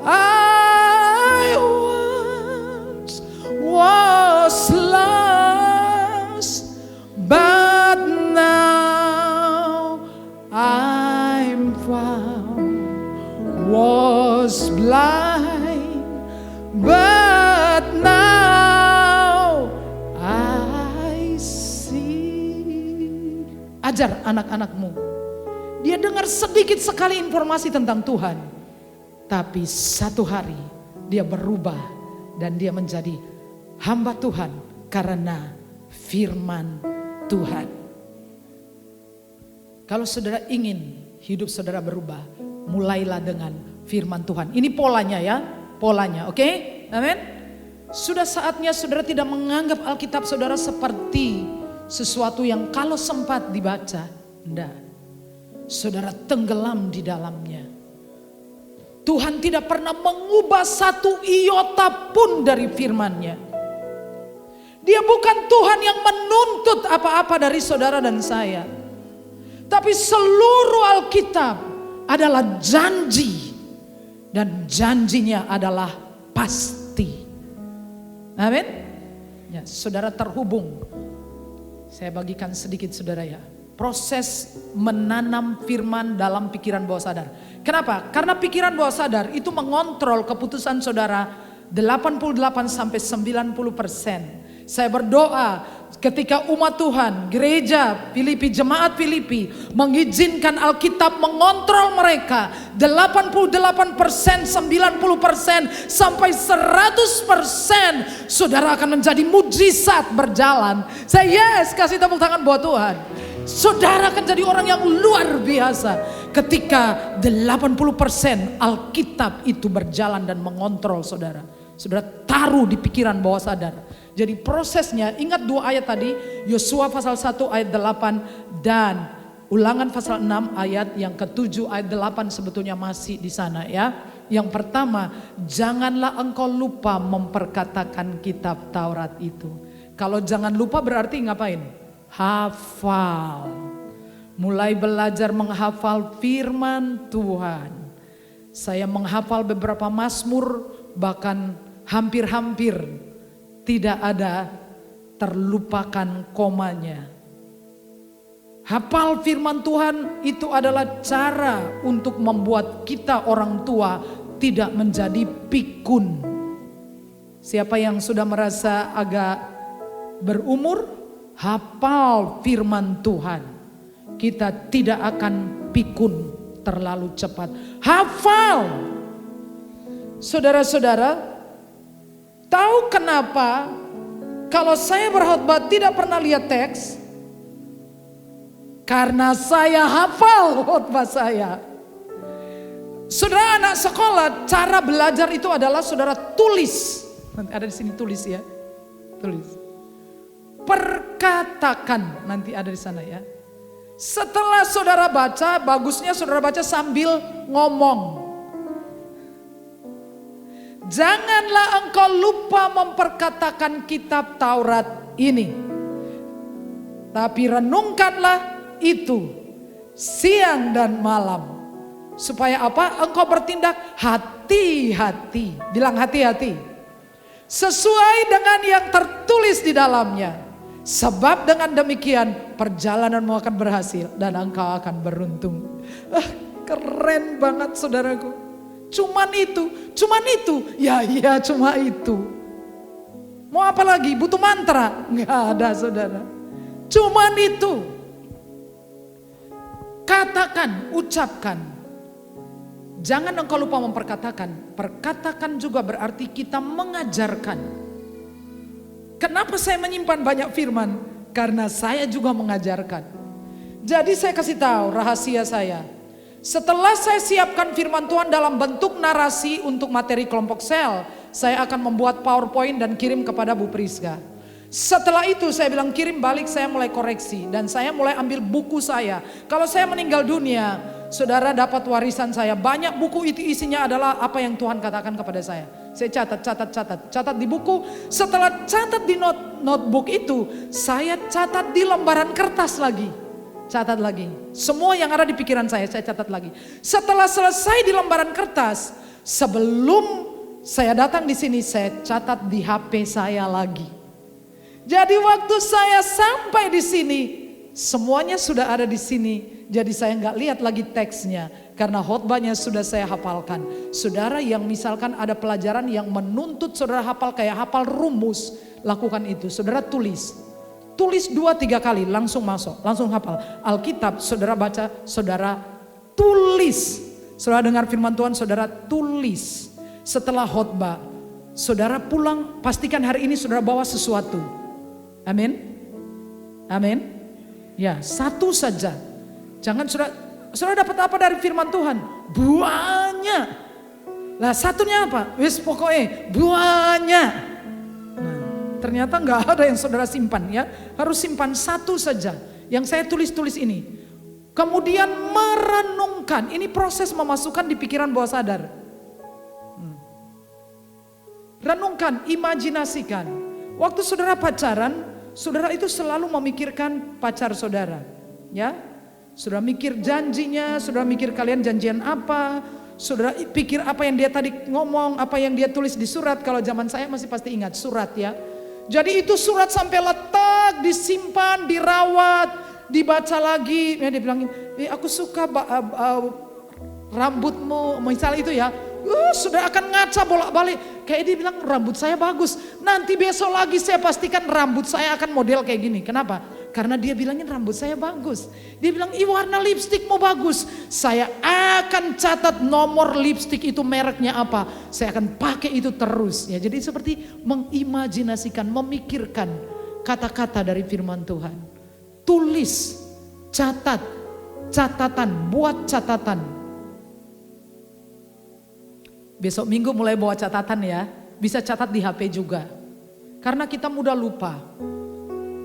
I once was lost, but now I'm found. Was blind, but now I see. Ajar anak-anakmu. Dia dengar sedikit sekali informasi tentang Tuhan, tapi satu hari dia berubah dan dia menjadi hamba Tuhan karena firman Tuhan. Kalau saudara ingin hidup saudara berubah, mulailah dengan firman Tuhan. Ini polanya ya, polanya, oke? Amin. Sudah saatnya saudara tidak menganggap Alkitab saudara seperti sesuatu yang kalau sempat dibaca, enggak. Saudara tenggelam di dalamnya. Tuhan tidak pernah mengubah satu iota pun dari firman-Nya. Dia bukan Tuhan yang menuntut apa-apa dari saudara dan saya. Tapi seluruh Alkitab adalah janji. Dan janjinya adalah pasti. Amin. Ya, saudara terhubung. Saya bagikan sedikit saudara ya. Proses menanam firman dalam pikiran bawah sadar. Kenapa? Karena pikiran bawah sadar itu mengontrol keputusan saudara 88 sampai 90%. Saya berdoa ketika umat Tuhan, gereja Filipi, jemaat Filipi mengizinkan Alkitab mengontrol mereka 88%, 90% sampai 100%, saudara akan menjadi mujizat berjalan. Saya kasih tepuk tangan buat Tuhan. Saudara akan jadi orang yang luar biasa ketika 80% Alkitab itu berjalan dan mengontrol saudara. Saudara taruh di pikiran bawah sadar. Jadi prosesnya, ingat 2 ayat tadi, Yosua pasal 1 ayat 8 dan Ulangan pasal 6 ayat yang ke-7 ayat 8 sebetulnya masih di sana ya. Yang pertama, janganlah engkau lupa memperkatakan kitab Taurat itu. Kalau jangan lupa berarti ngapain? Hafal. Mulai belajar menghafal firman Tuhan. Saya menghafal beberapa mazmur, bahkan hampir-hampir tidak ada terlupakan komanya. Hafal firman Tuhan itu adalah cara untuk membuat kita orang tua tidak menjadi pikun. Siapa yang sudah merasa agak berumur, hafal firman Tuhan. Kita tidak akan pikun terlalu cepat. Hafal. Saudara-saudara, tahu kenapa kalau saya berkhotbah tidak pernah lihat teks? Karena saya hafal khotbah saya. Saudara anak sekolah, cara belajar itu adalah saudara tulis. Nanti ada di sini tulis ya. Tulis. Perkatakan, nanti ada di sana ya. Setelah saudara baca, bagusnya saudara baca sambil ngomong. Janganlah engkau lupa memperkatakan kitab Taurat ini. Tapi renungkanlah itu siang dan malam. Supaya apa? Engkau bertindak hati-hati. Bilang hati-hati. Sesuai dengan yang tertulis di dalamnya. Sebab dengan demikian perjalananmu akan berhasil dan engkau akan beruntung. Keren banget saudaraku. Cuman itu, ya iya cuma itu. Mau apa lagi? Butuh mantra? Nggak ada saudara. Cuman itu. Katakan, ucapkan. Jangan engkau lupa memperkatakan. Perkatakan juga berarti kita mengajarkan. Kenapa saya menyimpan banyak firman? Karena saya juga mengajarkan. Jadi saya kasih tahu rahasia saya. Setelah saya siapkan firman Tuhan dalam bentuk narasi untuk materi kelompok sel, saya akan membuat PowerPoint dan kirim kepada Bu Priska. Setelah itu saya bilang kirim balik, saya mulai koreksi. Dan saya mulai ambil buku saya. Kalau saya meninggal dunia, saudara dapat warisan saya. Banyak buku itu isinya adalah apa yang Tuhan katakan kepada saya. Saya catat di buku. Setelah catat di notebook itu, saya catat di lembaran kertas lagi. Catat lagi. Semua yang ada di pikiran saya catat lagi. Setelah selesai di lembaran kertas, sebelum saya datang di sini, saya catat di HP saya lagi. Jadi waktu saya sampai di sini, semuanya sudah ada di sini. Jadi saya nggak lihat lagi teksnya, karena khotbahnya sudah saya hafalkan. Saudara yang misalkan ada pelajaran yang menuntut saudara hafal kayak hafal rumus, lakukan itu. Saudara tulis 2-3 kali langsung masuk, langsung hafal. Alkitab saudara baca, saudara tulis. Saudara dengar firman Tuhan, saudara tulis. Setelah khotbah, saudara pulang, pastikan hari ini saudara bawa sesuatu. Amin. Amin. Ya, satu saja. Jangan saudara dapat apa dari firman Tuhan? Banyak. Lah satunya apa? Wis pokoknya banyak. Nah, ternyata nggak ada yang saudara simpan ya. Harus simpan satu saja. Yang saya tulis ini. Kemudian merenungkan. Ini proses memasukkan di pikiran bawah sadar. Renungkan, imajinasikan. Waktu saudara pacaran, saudara itu selalu memikirkan pacar saudara. Ya, saudara mikir janjinya, saudara mikir kalian janjian apa, saudara pikir apa yang dia tadi ngomong, apa yang dia tulis di surat. Kalau zaman saya masih pasti ingat surat ya. Jadi itu surat sampai letak, disimpan, dirawat, dibaca lagi. Ya, dia bilangin, aku suka rambutmu, misalnya itu ya. Sudah akan ngaca bolak-balik. Kayak dia bilang rambut saya bagus. Nanti besok lagi saya pastikan rambut saya akan model kayak gini. Kenapa? Karena dia bilangin rambut saya bagus. Dia bilang warna lipstikmu bagus. Saya akan catat nomor lipstik itu mereknya apa. Saya akan pakai itu terus. Ya, jadi seperti mengimajinasikan, memikirkan kata-kata dari firman Tuhan. Tulis, catat, catatan, buat catatan. Besok minggu mulai bawa catatan ya. Bisa catat di HP juga. Karena kita mudah lupa.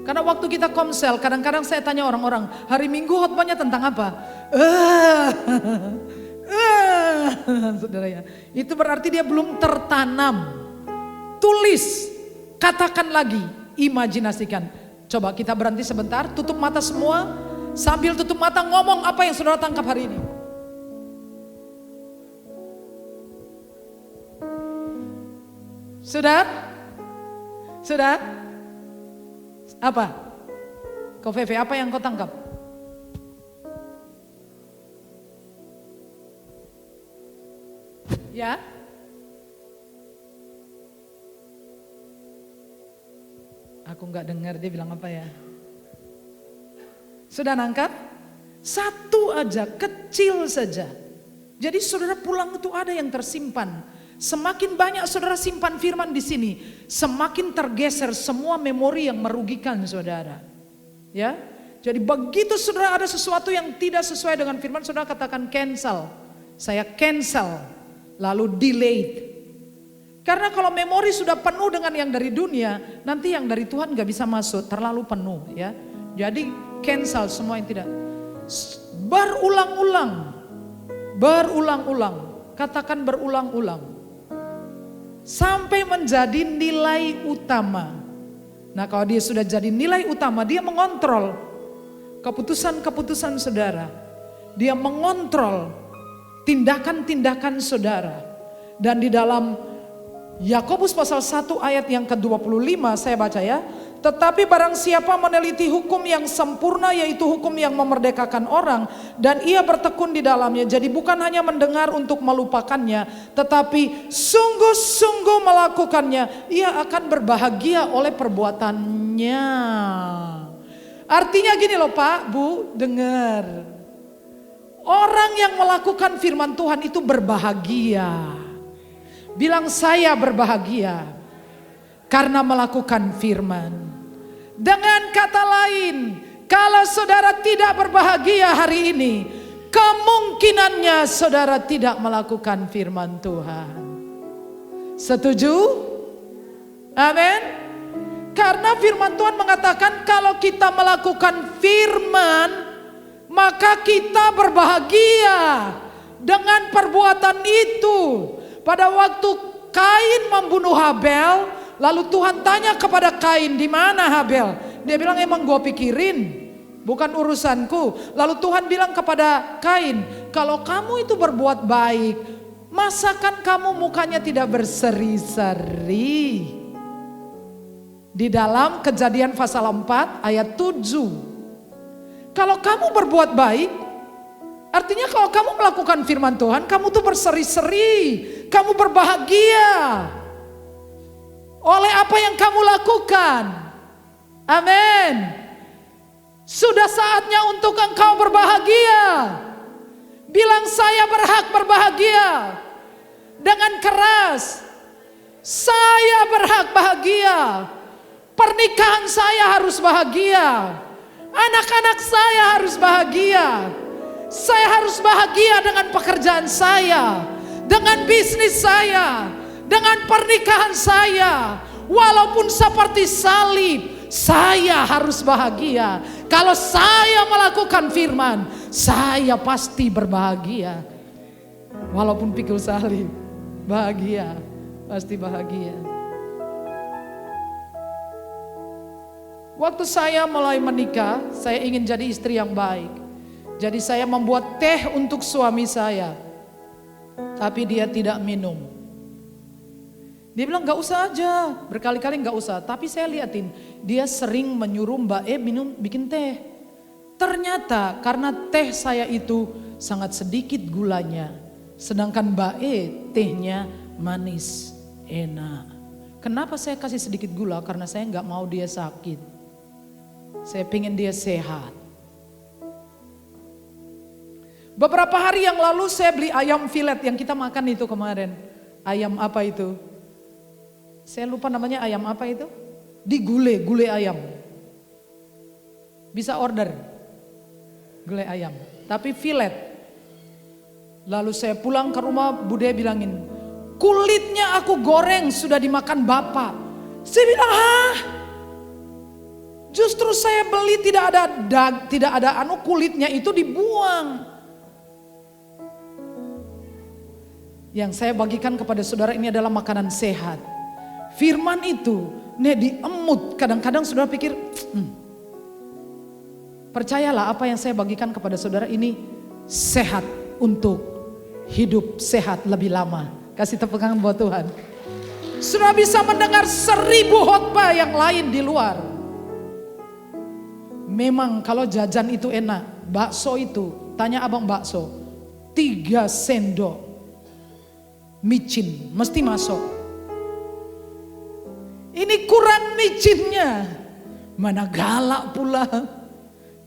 Karena waktu kita komsel, kadang-kadang saya tanya orang-orang, hari Minggu khotbahnya tentang apa? Saudara ya, itu berarti dia belum tertanam. Tulis, katakan lagi, imajinasikan. Coba kita berhenti sebentar, tutup mata semua. Sambil tutup mata ngomong apa yang saudara tangkap hari ini. Sudah? Sudah? Apa? Kau Feve, apa yang kau tangkap? Ya? Aku nggak dengar dia bilang apa ya? Sudah nangkap? Satu aja, kecil saja. Jadi saudara pulang itu ada yang tersimpan. Semakin banyak saudara simpan firman di sini, semakin tergeser semua memori yang merugikan saudara. Ya, jadi begitu saudara ada sesuatu yang tidak sesuai dengan firman, saudara katakan cancel. Saya cancel, lalu delayed. Karena kalau memori sudah penuh dengan yang dari dunia, nanti yang dari Tuhan gak bisa masuk, terlalu penuh ya. Jadi cancel semua yang tidak. Berulang-ulang, katakan berulang-ulang. Sampai menjadi nilai utama. Nah kalau dia sudah jadi nilai utama, dia mengontrol keputusan-keputusan saudara. Dia mengontrol tindakan-tindakan saudara. Dan di dalam Yakobus pasal 1 ayat yang ke-25 saya baca ya. Tetapi barang siapa meneliti hukum yang sempurna, yaitu hukum yang memerdekakan orang, dan ia bertekun di dalamnya, jadi bukan hanya mendengar untuk melupakannya, tetapi sungguh-sungguh melakukannya, ia akan berbahagia oleh perbuatannya. Artinya gini loh Pak, Bu, dengar. Orang yang melakukan firman Tuhan itu berbahagia. Bilang, saya berbahagia karena melakukan firman. Dengan kata lain, kalau saudara tidak berbahagia hari ini, kemungkinannya saudara tidak melakukan firman Tuhan. Setuju? Amin. Karena firman Tuhan mengatakan kalau kita melakukan firman, maka kita berbahagia dengan perbuatan itu. Pada waktu Kain membunuh Habel, lalu Tuhan tanya kepada Kain, di mana Habel? Dia bilang, emang gue pikirin, bukan urusanku. Lalu Tuhan bilang kepada Kain, kalau kamu itu berbuat baik, masakan kamu mukanya tidak berseri-seri? Di dalam Kejadian pasal 4 ayat 7. Kalau kamu berbuat baik, artinya kalau kamu melakukan firman Tuhan, kamu tuh berseri-seri, kamu berbahagia oleh apa yang kamu lakukan. Amin. Sudah saatnya untuk engkau berbahagia. Bilang, saya berhak berbahagia dengan keras. Saya berhak bahagia. Pernikahan saya harus bahagia. Anak-anak saya harus bahagia. Saya harus bahagia dengan pekerjaan saya, dengan bisnis saya, dengan pernikahan saya. Walaupun seperti salib, saya harus bahagia. Kalau saya melakukan firman, saya pasti berbahagia. Walaupun pikul salib, bahagia, pasti bahagia. Waktu saya mulai menikah, saya ingin jadi istri yang baik. Jadi saya membuat teh untuk suami saya, tapi dia tidak minum. Dia bilang, gak usah aja, berkali-kali gak usah. Tapi saya liatin, dia sering menyuruh Mbak E minum, bikin teh. Ternyata karena teh saya itu sangat sedikit gulanya, sedangkan Mbak E tehnya manis, enak. Kenapa saya kasih sedikit gula? Karena saya gak mau dia sakit. Saya pengen dia sehat. Beberapa hari yang lalu saya beli ayam filet yang kita makan itu kemarin. Ayam apa itu? Saya lupa namanya, ayam apa itu? Digule, gulai ayam. Bisa order gulai ayam, tapi filet. Lalu saya pulang ke rumah, Bude bilangin, kulitnya aku goreng sudah dimakan Bapak. Saya bilang, hah? Justru saya beli tidak ada kulitnya itu dibuang. Yang saya bagikan kepada saudara ini adalah makanan sehat. Firman itu diemut, kadang-kadang saudara pikir, percayalah apa yang saya bagikan kepada saudara ini sehat untuk hidup sehat lebih lama. Kasih tepuk tangan buat Tuhan. Saudara bisa mendengar 1000 khotbah yang lain di luar. Memang kalau jajan itu enak, bakso itu, tanya abang bakso, 3 sendok micin mesti masuk. Ini kurang micinnya, mana galak pula.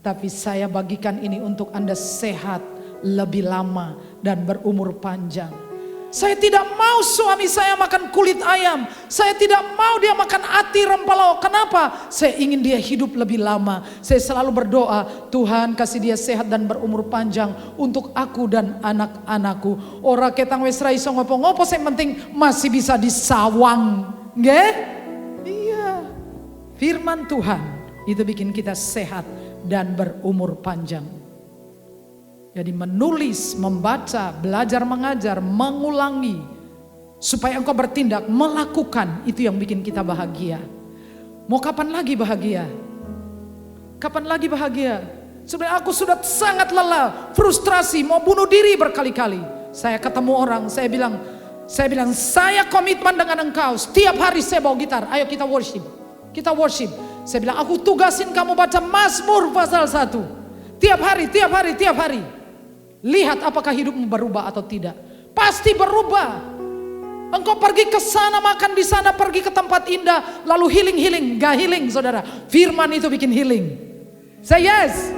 Tapi saya bagikan ini untuk Anda sehat lebih lama dan berumur panjang. Saya tidak mau suami saya makan kulit ayam. Saya tidak mau dia makan ati rempelo. Kenapa? Saya ingin dia hidup lebih lama. Saya selalu berdoa, Tuhan kasih dia sehat dan berumur panjang untuk aku dan anak-anakku. Ora ketang wis ra iso ngopo-ngopo, yang penting masih bisa disawang. Nggih? Iya. Firman Tuhan itu bikin kita sehat dan berumur panjang. Jadi menulis, membaca, belajar mengajar, mengulangi. Supaya engkau bertindak, melakukan, itu yang bikin kita bahagia. Mau kapan lagi bahagia? Kapan lagi bahagia? Sebenarnya aku sudah sangat lelah, frustrasi, mau bunuh diri berkali-kali. Saya ketemu orang, saya bilang, saya komitmen dengan engkau. Setiap hari saya bawa gitar, ayo kita worship. Kita worship. Saya bilang, aku tugasin kamu baca Mazmur pasal 1. Tiap hari. Lihat apakah hidupmu berubah atau tidak. Pasti berubah. Engkau pergi ke sana, makan di sana, pergi ke tempat indah, lalu healing. Gak healing saudara. Firman itu bikin healing. Say yes.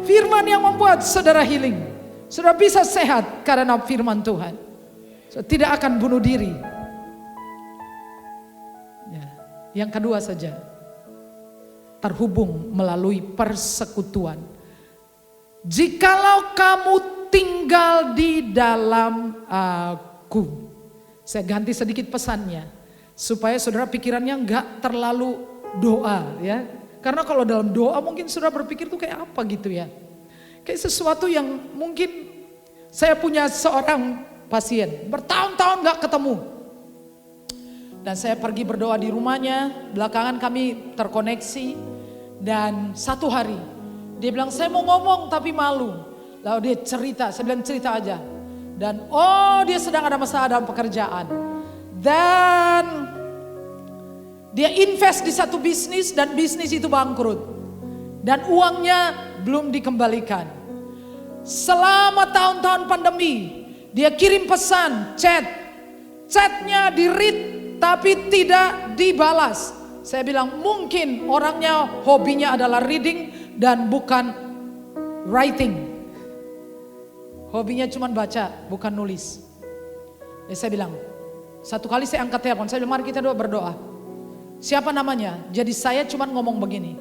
Firman yang membuat saudara healing. Saudara bisa sehat karena firman Tuhan. Saudara tidak akan bunuh diri. Ya. Yang kedua saja, terhubung melalui persekutuan. Jikalau kamu tinggal di dalam aku. Saya ganti sedikit pesannya, supaya saudara pikirannya enggak terlalu doa ya. Karena kalau dalam doa mungkin saudara berpikir tuh kayak apa gitu ya. Kayak sesuatu yang mungkin, saya punya seorang pasien, bertahun-tahun gak ketemu. Dan saya pergi berdoa di rumahnya, belakangan kami terkoneksi. Dan satu hari, dia bilang saya mau ngomong tapi malu. Lalu dia cerita, saya bilang cerita aja. Dan dia sedang ada masalah dalam pekerjaan. Dan dia invest di satu bisnis dan bisnis itu bangkrut. Dan uangnya belum dikembalikan. Selama tahun-tahun pandemi, dia kirim pesan, chatnya di-read tapi tidak dibalas. Saya bilang mungkin orangnya hobinya adalah reading dan bukan writing. Hobinya cuma baca, bukan nulis. Ya saya bilang, satu kali saya angkat telepon, saya bilang mari kita berdoa. Siapa namanya? Jadi saya cuma ngomong begini.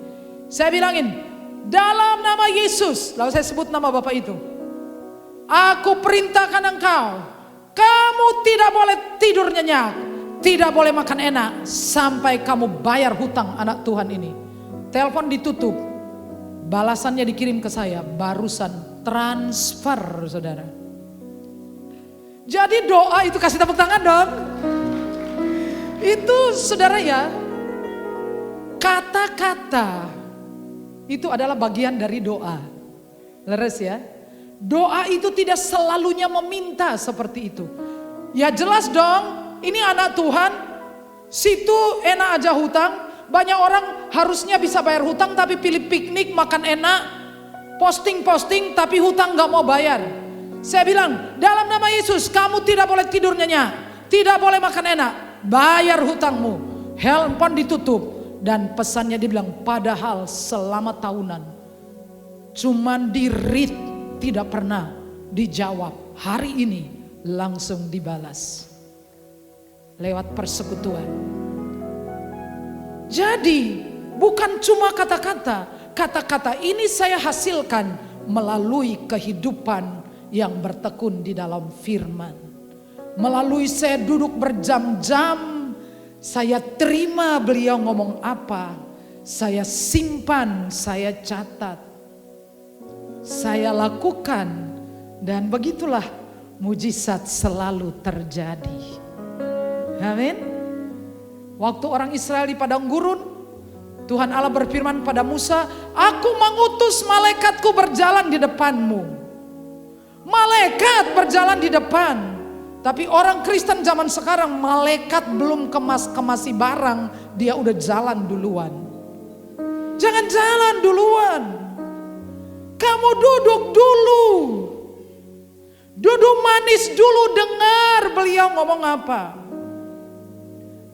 Saya bilangin, dalam nama Yesus, lalu saya sebut nama Bapak itu. Aku perintahkan engkau, kamu tidak boleh tidur nyenyak, tidak boleh makan enak, sampai kamu bayar hutang anak Tuhan ini. Telepon ditutup, balasannya dikirim ke saya, barusan transfer saudara. Jadi doa itu, kasih tepuk tangan dong. Itu saudara ya, kata-kata itu adalah bagian dari doa. Leres ya. Doa itu tidak selalunya meminta seperti itu. Ya jelas dong, ini anak Tuhan, situ enak aja hutang. Banyak orang harusnya bisa bayar hutang tapi pilih piknik, makan enak, posting tapi hutang gak mau bayar. Saya bilang, dalam nama Yesus kamu tidak boleh tidur nyenyak, tidak boleh makan enak, bayar hutangmu. Handphone ditutup. Dan pesannya dibilang, padahal selama tahunan cuman di-read, tidak pernah dijawab. Hari ini langsung dibalas lewat persekutuan. Jadi bukan cuma kata-kata. Kata-kata ini saya hasilkan melalui kehidupan yang bertekun di dalam firman. Melalui saya duduk berjam-jam, saya terima beliau ngomong apa, saya simpan, saya catat, saya lakukan, dan begitulah mujizat selalu terjadi. Amin. Waktu orang Israel di padang gurun, Tuhan Allah berfirman pada Musa, aku mengutus malaikatku berjalan di depanmu. Malaikat berjalan di depan. Tapi orang Kristen zaman sekarang, malaikat belum kemasi barang, dia udah jalan duluan. Jangan jalan duluan. Kamu duduk dulu. Duduk manis dulu, dengar beliau ngomong apa.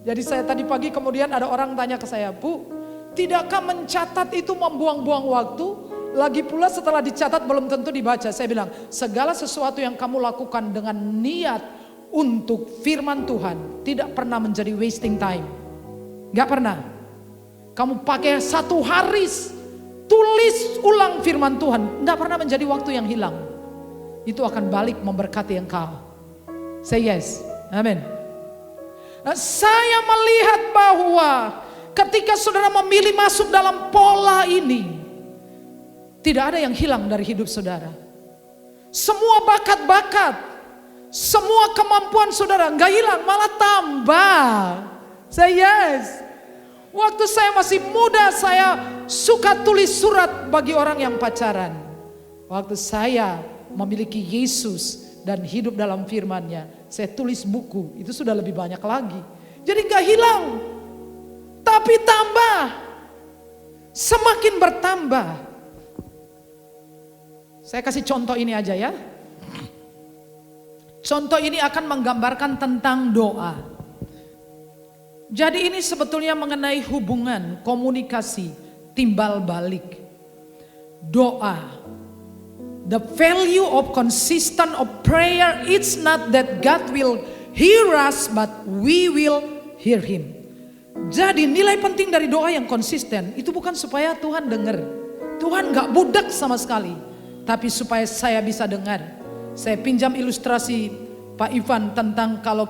Jadi saya tadi pagi kemudian ada orang tanya ke saya, Bu, tidakkah mencatat itu membuang-buang waktu? Lagi pula setelah dicatat belum tentu dibaca. Saya bilang, segala sesuatu yang kamu lakukan dengan niat untuk firman Tuhan tidak pernah menjadi wasting time. Gak pernah. Kamu pakai satu hari tulis ulang firman Tuhan, gak pernah menjadi waktu yang hilang. Itu akan balik memberkati engkau. Say yes. Amin. Nah, saya melihat bahwa ketika saudara memilih masuk dalam pola ini, tidak ada yang hilang dari hidup saudara. Semua bakat-bakat, semua kemampuan saudara nggak hilang, malah tambah. Say yes. Waktu saya masih muda, saya suka tulis surat bagi orang yang pacaran. Waktu saya memiliki Yesus dan hidup dalam firman-Nya, saya tulis buku, itu sudah lebih banyak lagi. Jadi gak hilang, tapi tambah, semakin bertambah. Saya kasih contoh ini aja ya. Contoh ini akan menggambarkan tentang doa. Jadi ini sebetulnya mengenai hubungan, komunikasi, timbal balik. Doa The value of consistent of prayer, it's not that God will hear us, but we will hear Him. Jadi nilai penting dari doa yang konsisten itu bukan supaya Tuhan dengar. Tuhan gak budak sama sekali, tapi supaya saya bisa dengar. Saya pinjam ilustrasi Pak Ivan tentang kalau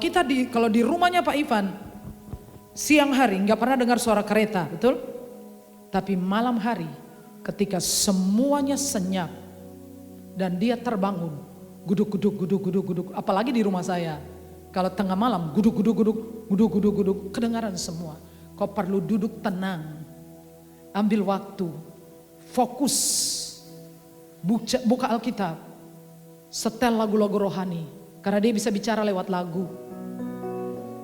di rumahnya Pak Ivan siang hari gak pernah dengar suara kereta, betul? Tapi malam hari ketika semuanya senyap dan dia terbangun, guduk, apalagi di rumah saya. Kalau tengah malam, guduk, kedengaran semua. Kau perlu duduk tenang, ambil waktu, fokus, buka Alkitab, setel lagu-lagu rohani. Karena dia bisa bicara lewat lagu.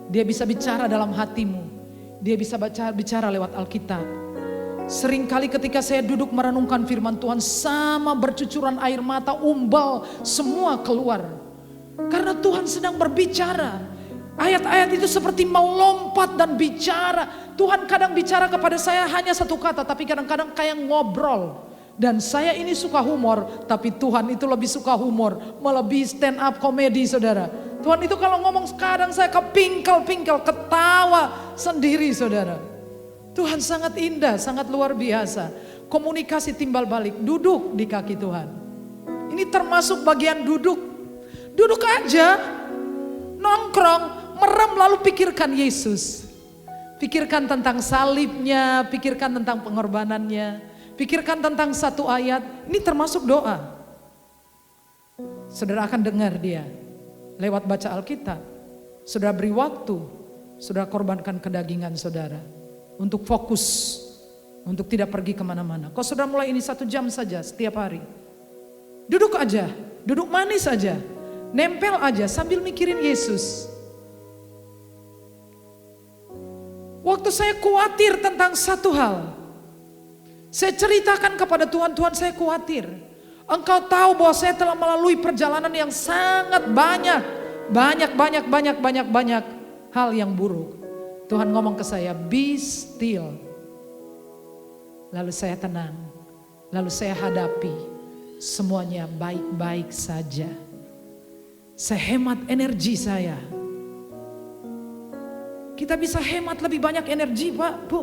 Dia bisa bicara dalam hatimu. Dia bisa bicara lewat Alkitab. Seringkali ketika saya duduk merenungkan firman Tuhan, sama bercucuran air mata, umbal semua keluar. Karena Tuhan sedang berbicara. Ayat-ayat itu seperti melompat dan bicara. Tuhan kadang bicara kepada saya hanya satu kata, tapi kadang-kadang kayak ngobrol. Dan saya ini suka humor, tapi Tuhan itu lebih suka humor, melebihi stand up komedi, saudara. Tuhan itu kalau ngomong kadang saya kepingkel-pingkel, ketawa sendiri, saudara. Tuhan sangat indah, sangat luar biasa. Komunikasi timbal balik, duduk di kaki Tuhan. Ini termasuk bagian duduk. Duduk aja, nongkrong, merem lalu pikirkan Yesus. Pikirkan tentang salibnya, pikirkan tentang pengorbanannya. Pikirkan tentang satu ayat, ini termasuk doa. Saudara akan dengar dia lewat baca Alkitab. Saudara beri waktu, saudara korbankan kedagingan saudara. Untuk fokus, untuk tidak pergi kemana-mana. Kalau saudara mulai ini 1 jam saja setiap hari. Duduk aja, duduk manis aja. Nempel aja sambil mikirin Yesus. Waktu saya khawatir tentang satu hal, saya ceritakan kepada Tuhan, Tuhan saya khawatir. Engkau tahu bahwa saya telah melalui perjalanan yang sangat banyak hal yang buruk. Tuhan ngomong ke saya, be still. Lalu saya tenang, lalu saya hadapi, semuanya baik-baik saja. Saya hemat energi saya. Kita bisa hemat lebih banyak energi, Pak, Bu.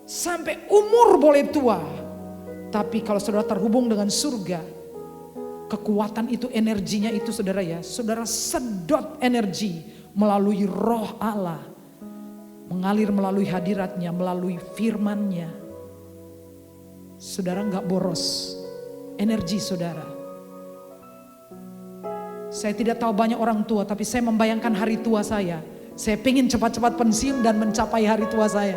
Sampai umur boleh tua, tapi kalau saudara terhubung dengan surga, kekuatan itu, energinya itu saudara ya, saudara sedot energi melalui roh Allah, mengalir melalui hadiratnya, melalui firman-Nya. Saudara gak boros energi saudara. Saya tidak tahu banyak orang tua, tapi saya membayangkan hari tua saya. Saya pengen cepat-cepat pensiun dan mencapai hari tua saya.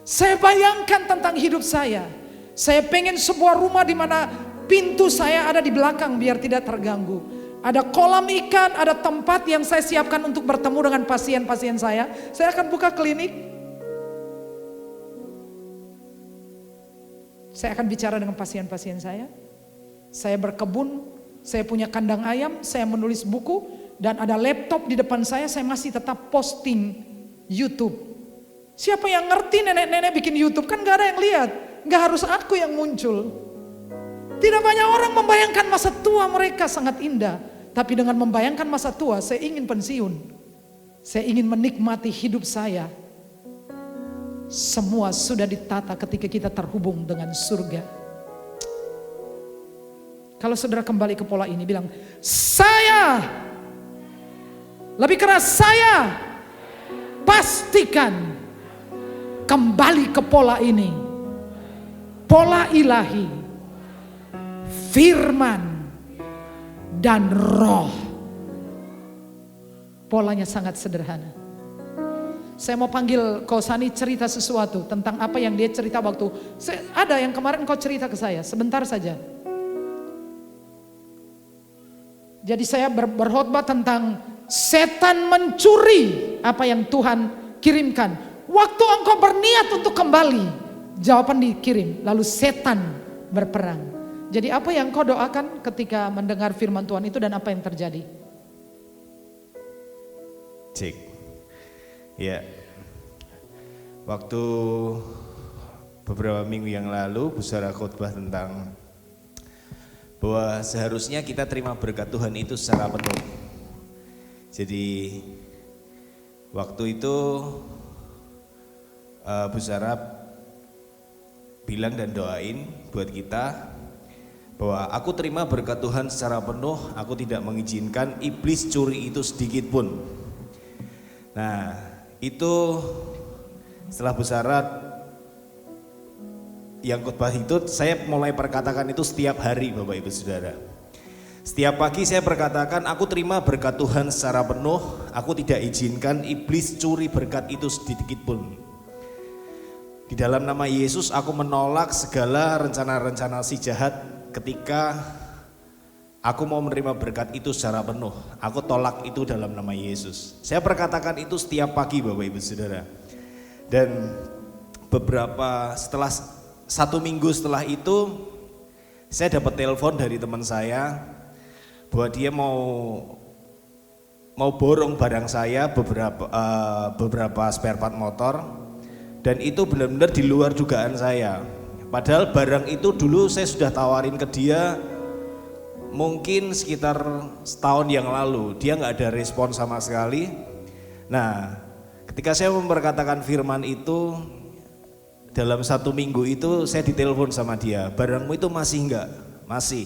Saya bayangkan tentang hidup saya. Saya pengen sebuah rumah di mana pintu saya ada di belakang biar tidak terganggu. Ada kolam ikan, ada tempat yang saya siapkan untuk bertemu dengan pasien-pasien saya. Saya akan buka klinik. Saya akan bicara dengan pasien-pasien saya. Saya berkebun, saya punya kandang ayam, saya menulis buku, dan ada laptop di depan saya masih tetap posting YouTube. Siapa yang ngerti nenek-nenek bikin YouTube? Kan gak ada yang lihat. Gak harus aku yang muncul. Tidak banyak orang membayangkan masa tua mereka sangat indah. Tapi dengan membayangkan masa tua, saya ingin pensiun. Saya ingin menikmati hidup saya. Semua sudah ditata ketika kita terhubung dengan surga. Kalau saudara kembali ke pola ini, bilang, saya, lebih keras, saya pastikan kembali ke pola ini. Pola ilahi, firman, dan roh. Polanya sangat sederhana. Saya mau panggil Kosani cerita sesuatu tentang apa yang dia cerita waktu. Ada yang kemarin kau cerita ke saya, sebentar saja. Jadi saya berkhotbah tentang setan mencuri apa yang Tuhan kirimkan. Waktu engkau berniat untuk kembali, jawaban dikirim, lalu setan berperang. Jadi apa yang kau doakan ketika mendengar firman Tuhan itu dan apa yang terjadi?
Cik. Ya, waktu beberapa minggu yang lalu Bu Sarah khotbah tentang bahwa seharusnya kita terima berkat Tuhan itu secara penuh. Jadi waktu itu Bu Sarah bilang dan doain buat kita bahwa aku terima berkat Tuhan secara penuh, aku tidak mengizinkan iblis curi itu sedikit pun. Nah, itu setelah Bu Sarah yang khotbah itu, saya mulai perkatakan itu setiap hari Bapak Ibu Saudara. Setiap pagi saya berkatakan, aku terima berkat Tuhan secara penuh, aku tidak izinkan iblis curi berkat itu sedikit pun. Di dalam nama Yesus aku menolak segala rencana-rencana si jahat ketika aku mau menerima berkat itu secara penuh. Aku tolak itu dalam nama Yesus. Saya perkatakan itu setiap pagi Bapak Ibu Saudara. Dan setelah 1 minggu setelah itu, saya dapat telepon dari teman saya bahwa dia mau borong barang saya beberapa spare part motor. Dan itu benar-benar di luar dugaan saya. Padahal barang itu dulu saya sudah tawarin ke dia mungkin sekitar setahun yang lalu. Dia nggak ada respon sama sekali. Nah, ketika saya memperkatakan firman itu, dalam 1 minggu itu saya ditelepon sama dia. Barangmu itu masih enggak? Masih.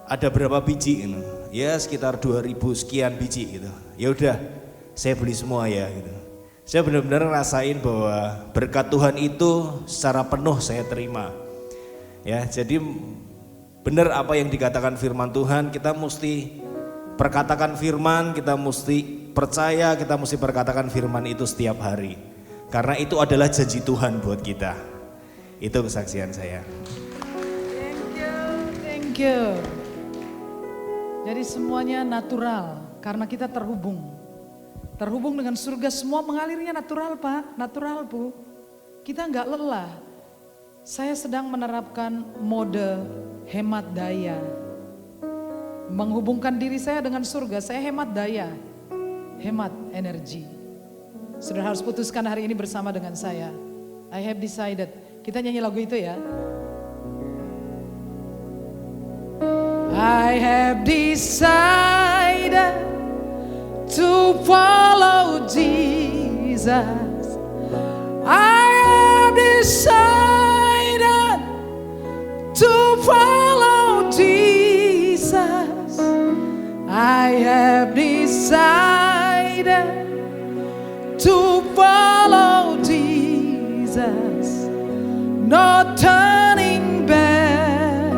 Ada berapa biji? Ya sekitar 2000 sekian biji gitu. Ya udah, saya beli semua ya gitu. Saya benar-benar rasain bahwa berkat Tuhan itu secara penuh saya terima. Ya, jadi benar apa yang dikatakan firman Tuhan, kita mesti perkatakan firman, kita mesti percaya, kita mesti perkatakan firman itu setiap hari. Karena itu adalah janji Tuhan buat kita. Itu kesaksian saya.
Thank you. Jadi semuanya natural karena kita terhubung dengan surga, semua mengalirnya natural Pak, natural Bu. Kita nggak lelah. Saya sedang menerapkan mode hemat daya. Menghubungkan diri saya dengan surga, saya hemat daya, hemat energi. Saudara harus putuskan hari ini bersama dengan saya. I have decided. Kita nyanyi lagu itu ya. I have decided to follow Jesus. I have decided to follow Jesus. I have decided to follow Jesus. No turning back,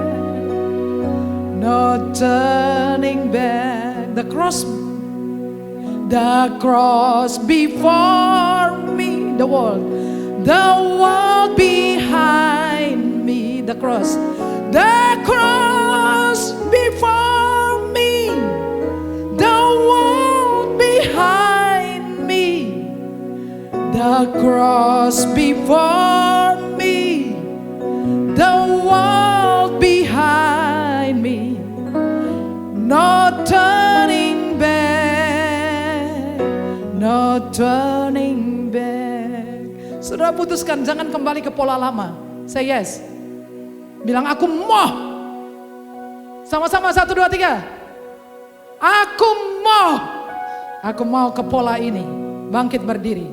no turning back. The cross before me, the world behind me, the cross before me, the world behind me, the cross before me, the world behind me, no turning back, no turning back. Saudara putuskan jangan kembali ke pola lama. Say yes. Bilang aku mau. Sama-sama 1, 2, 3. Aku mau. Aku mau ke pola ini. Bangkit berdiri.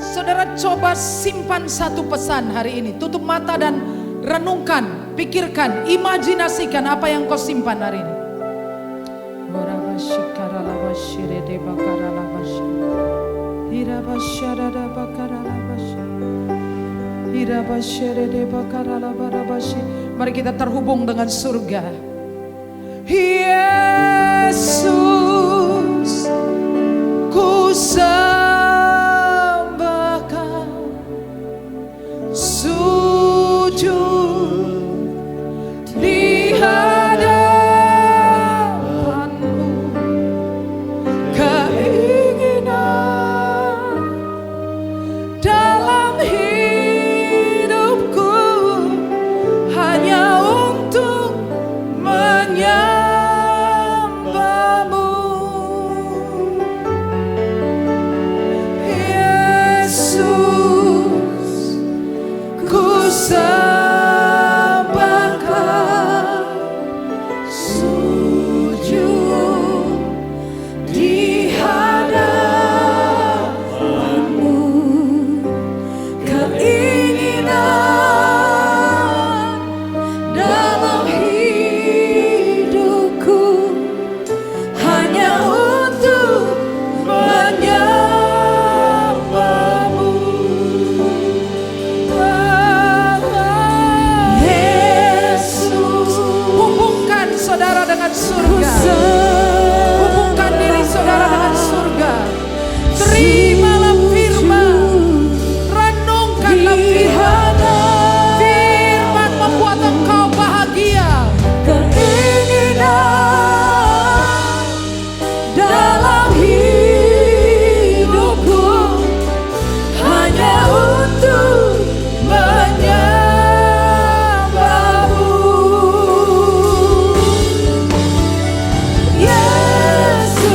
Saudara coba simpan satu pesan hari ini. Tutup mata dan renungkan, pikirkan, imajinasikan apa yang kau simpan hari ini. Mari kita terhubung dengan surga. Yesus, ku sembah Kau, sujud di hadapan-Mu, keinginan dalam hidupku hanya untuk menyembah-Mu. dengan surga. Hubungkan diri saudara dengan surga. Terimalah firman. Renungkanlah firman. Firman membuat engkau bahagia.
Keinginan dalam hidupku hanya untuk menyembahmu. Yesus,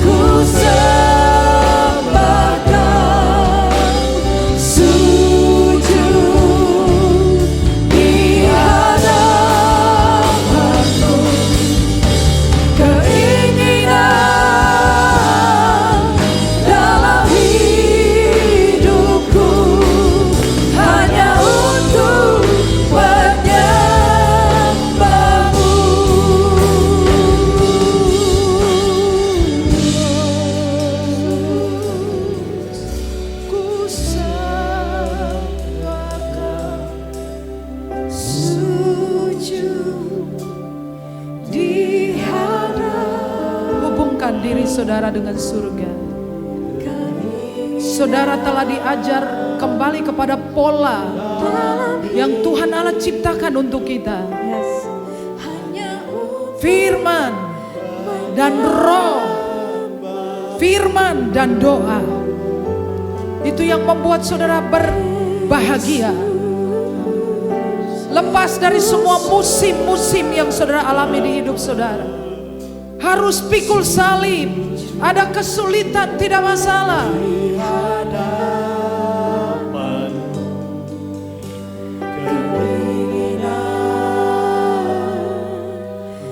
ku sembah Kau, sujud di hadapan-Mu. Keinginan dalam hidupku hanya untuk menyembahmu. Ku sembah Kau, sujud di hadapan.
Hubungkan diri saudara dengan surga. Saudara telah diajar kembali kepada pola yang Tuhan Allah ciptakan untuk kita.
Yes.
Firman dan roh, firman dan doa. Itu yang membuat saudara berbahagia. Lepas dari semua musim-musim yang saudara alami di hidup saudara. Harus pikul salib, ada kesulitan, tidak masalah.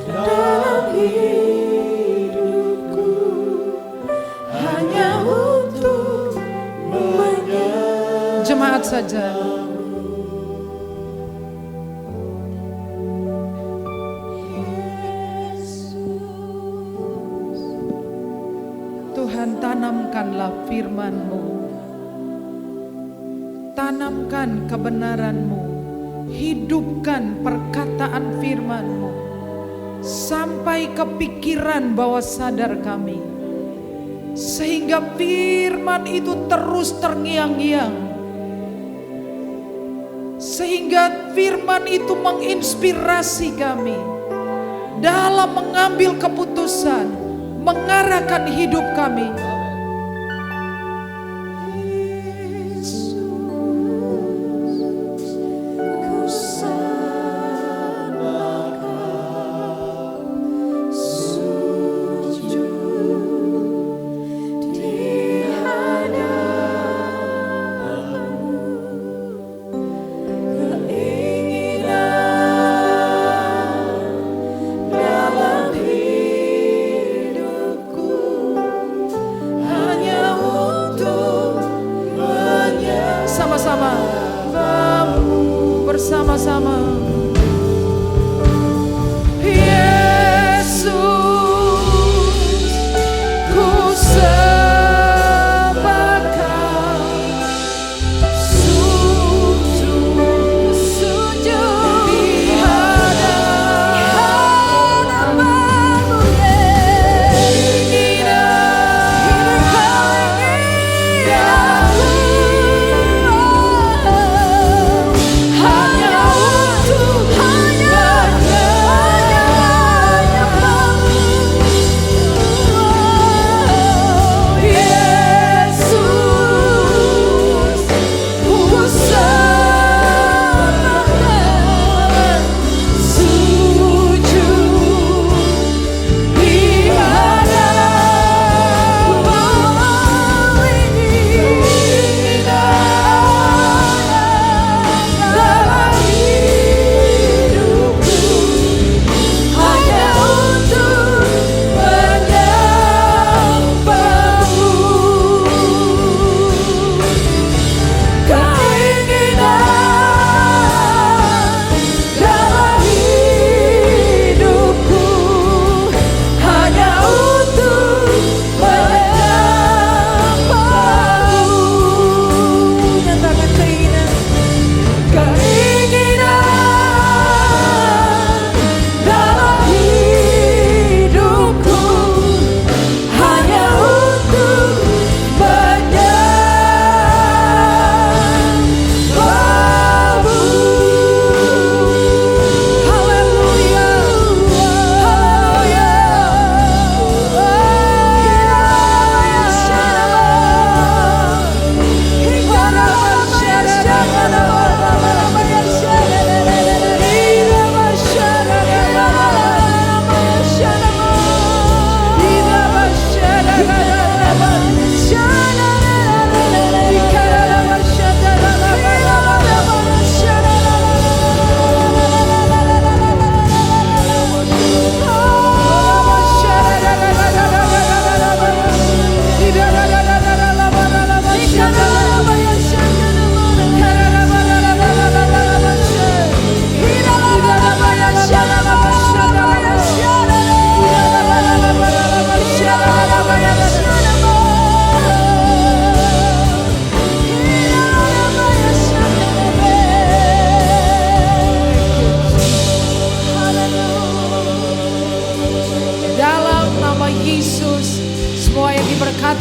Dalam hidupku hanya untuk menyembah.
Jemaat saja. Tuhan, tanamkanlah firman-Mu. Tanamkan kebenaran-Mu. Hidupkan perkataan firman-Mu. Sampai ke pikiran bawah sadar kami. Sehingga firman itu terus terngiang-ngiang. Sehingga firman itu menginspirasi kami. Dalam mengambil keputusan. Mengarahkan hidup kami.
Ku sembah Kau, sujud di hadapan-Mu. Keinginan dalam hidupku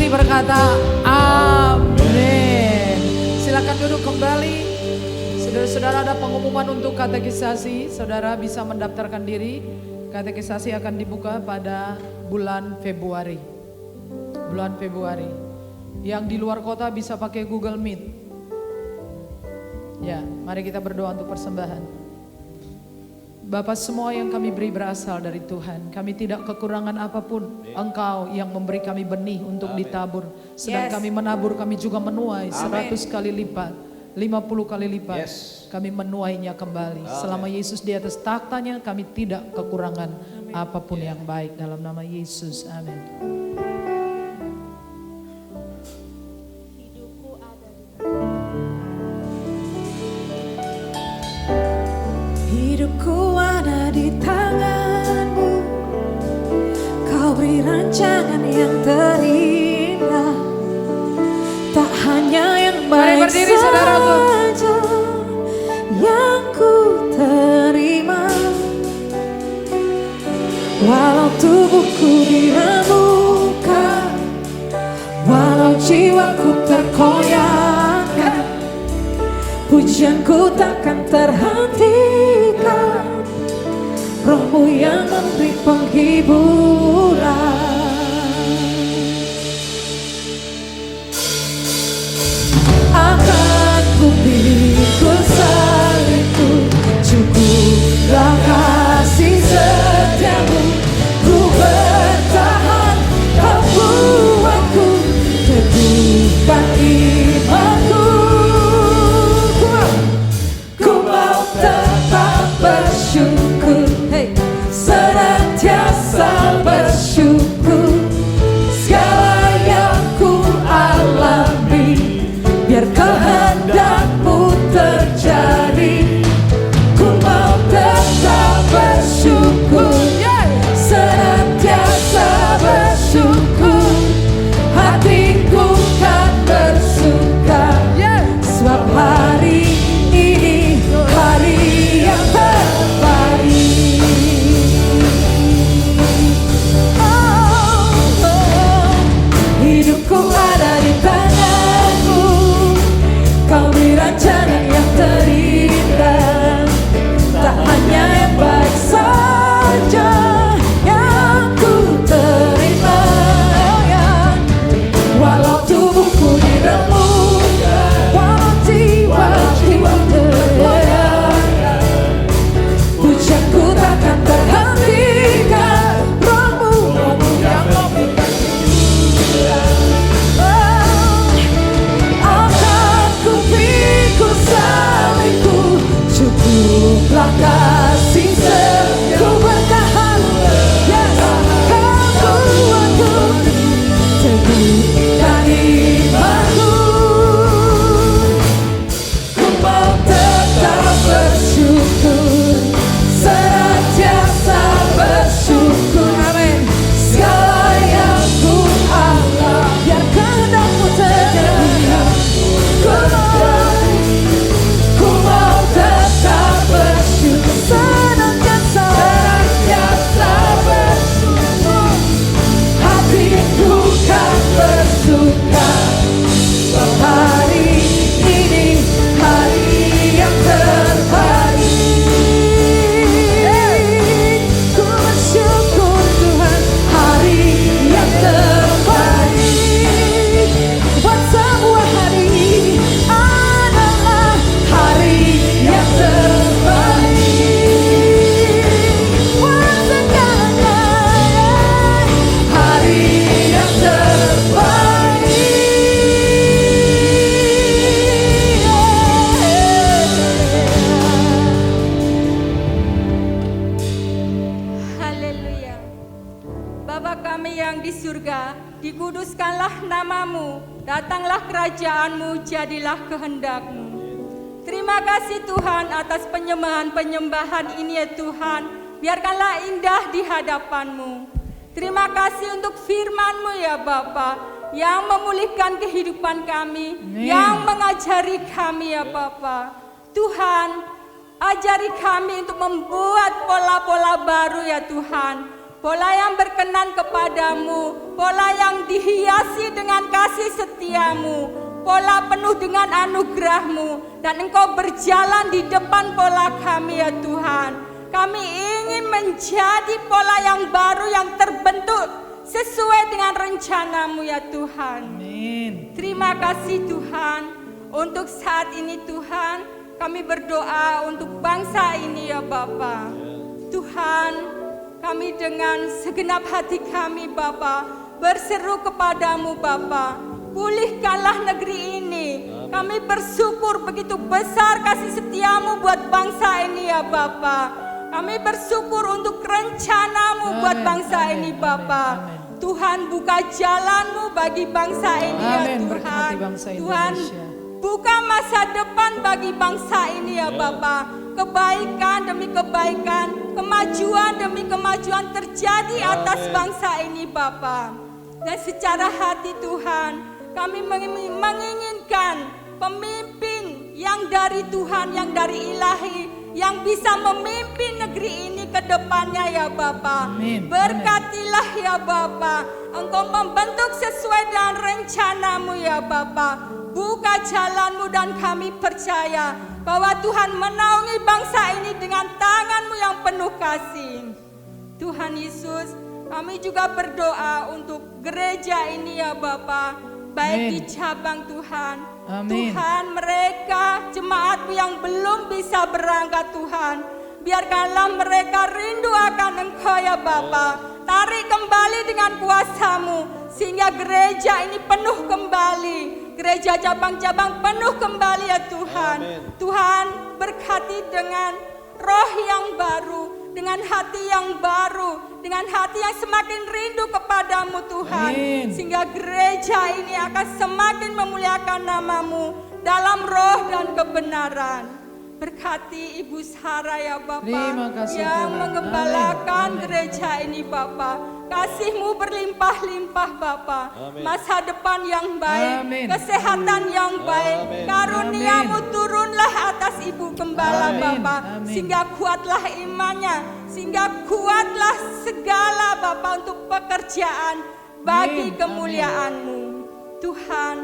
hati berkata amin. Silakan duduk kembali. Saudara-saudara, ada pengumuman untuk katekisasi. Saudara bisa mendaftarkan diri. Katekisasi akan dibuka pada bulan Februari. Bulan Februari. Yang di luar kota bisa pakai Google Meet. Ya, mari kita berdoa untuk persembahan. Bapa, semua yang kami beri berasal dari Tuhan. Kami tidak kekurangan apapun. Engkau yang memberi kami benih untuk ditabur. Sedang kami menabur, kami juga menuai 100 kali lipat, 50 kali lipat. Kami menuainya kembali. Selama Yesus di atas taktanya, kami tidak kekurangan apapun yang baik. Dalam nama Yesus, amin.
Hidupku ada di tangan-Mu, Kau beri rancangan yang terindah, tak hanya yang baik
berdiri, saudaraku.
saja yang ku terima. Walau tubuhku diremukkan, walau jiwaku terkoyakkan, pujianku takkan terhentikan. Roh-Mu yang memberi penghiburan. Akan ku pikul salibku, cukuplah kasih setiamu. Ku bertahan, Kau buatku teguhkan imanku. Ku mau tetap bersyukur, senantiasa bersyukur. Segala yang ku alami, biar kehendak-Mu terjadi. Ku mau tetap bersyukur, senantiasa bersyukur. Hatiku kan bersuka, sebab hari ini hari yang terbaik. Hidupku ada di tangan-Mu, Kau beri rancangan yang terindah, tak hanya yang baik saja yang ku terima. Walau tubuhku diremukkan, walau jiwa-jiwa tergoyahkan, pujianku takkan terhentikan. Roh-Mu yang memberikan akan ku pikul salibku, cukuplah kasih ku bertahan. Kau buatku teguhkan imanku. Ku mau tetap bersyukur, senantiasa bersyukur. Amin. Segala yang ku alami, biar kehendak-Mu terjadi. Ku mau tetap bersyukur, senantiasa bersyukur. Hatiku kan bersuka, sebab hari ini hari yang terbaik. Ku bersyukur Tuhan, hari yang terbaik. Buat semua hari adalah hari yang terbaik. Buat segalanya hari yang terbaik.
Haleluya. Bapa kami yang di surga, dikuduskanlah nama-Mu, datanglah kerajaan-Mu, jadilah kehendak-Mu. Terima kasih Tuhan atas penyembahan-penyembahan ini ya Tuhan, biarkanlah indah di hadapan-Mu. Terima kasih untuk firman-Mu ya Bapa, yang memulihkan kehidupan kami, yang mengajari kami ya Bapa. Tuhan, ajari kami untuk membuat pola-pola baru ya Tuhan. pola yang berkenan kepadamu, pola yang dihiasi dengan kasih setiamu, pola penuh dengan anugerahmu, dan Engkau berjalan di depan pola kami ya Tuhan. Kami ingin menjadi pola yang baru yang terbentuk sesuai dengan rencanamu ya Tuhan.
Amin.
Terima kasih Tuhan, untuk saat ini Tuhan, kami berdoa untuk bangsa ini ya Bapa. Tuhan, kami dengan segenap hati kami Bapa, berseru kepadamu Bapa, pulihkanlah negeri ini. Kami bersyukur begitu besar kasih setiamu buat bangsa ini ya Bapa. Kami bersyukur untuk rencanamu buat bangsa ini Bapa. Tuhan, buka jalanmu bagi bangsa ini ya
Amin.
Tuhan.
Berkati bangsa
Tuhan,
Indonesia.
buka masa depan bagi bangsa ini ya Bapa. Kebaikan demi kebaikan, kemajuan demi kemajuan terjadi atas bangsa ini Bapa. Dan secara hati Tuhan, kami menginginkan pemimpin yang dari Tuhan, yang dari ilahi, yang bisa memimpin negeri ini ke depannya ya Bapa.
Amin.
Berkatilah ya Bapa, Engkau membentuk sesuai dengan rencanamu ya Bapa. Buka jalanmu dan kami percaya bahwa Tuhan menaungi bangsa ini dengan tanganmu yang penuh kasih. Tuhan Yesus, kami juga berdoa untuk gereja ini ya Bapa, baik
Amin.
di cabang Tuhan.
Amin.
Tuhan, mereka jemaatmu yang belum bisa berangkat Tuhan, biarkanlah mereka rindu akan Engkau ya Bapa. Tarik kembali dengan kuasa-Mu sehingga gereja ini penuh kembali, gereja cabang-cabang penuh kembali ya Tuhan. Tuhan, berkati dengan roh yang baru, dengan hati yang baru, dengan hati yang semakin rindu kepadamu Tuhan.
Amin.
Sehingga gereja ini akan semakin memuliakan nama-Mu dalam roh dan kebenaran. Berkati Ibu Sarah ya Bapa,
Terima kasih,
yang
Tuhan.
mengembalakan
Amin.
gereja ini Bapa. Kasih-Mu berlimpah-limpah Bapa. Masa depan yang baik,
Amin.
kesehatan yang baik, karunia-Mu turunlah atas Ibu Gembala
Amin.
Bapa.
Amin.
Sehingga kuatlah imannya, sehingga kuatlah segala Bapa untuk pekerjaan bagi
Amin.
kemuliaan-Mu. Tuhan,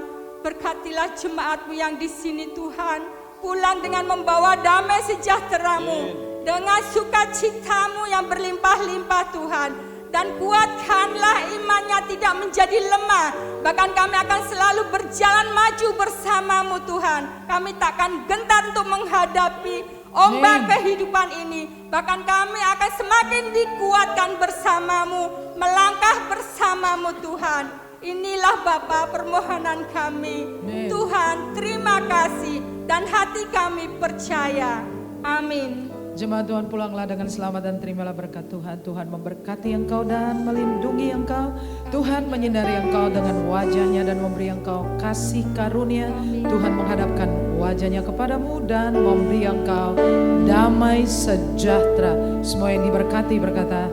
berkatilah jemaat-Mu yang di sini Tuhan, pulang dengan membawa damai sejahtera-Mu, dengan sukacita-Mu yang berlimpah-limpah Tuhan. Dan kuatkanlah imannya tidak menjadi lemah. Bahkan kami akan selalu berjalan maju bersama-Mu Tuhan. Kami takkan gentar untuk menghadapi ombak
Amin.
kehidupan ini. Bahkan kami akan semakin dikuatkan bersama-Mu, melangkah bersama-Mu Tuhan. Inilah Bapa permohonan kami.
Amin.
Tuhan, terima kasih dan hati kami percaya. Amin.
Jemaat Tuhan, pulanglah dengan selamat dan terimalah berkat Tuhan. Tuhan memberkati engkau dan melindungi engkau. Tuhan menyinari engkau dengan wajahnya dan memberi engkau kasih karunia. Tuhan menghadapkan wajahnya kepadamu dan memberi engkau damai sejahtera. Semua yang diberkati berkata,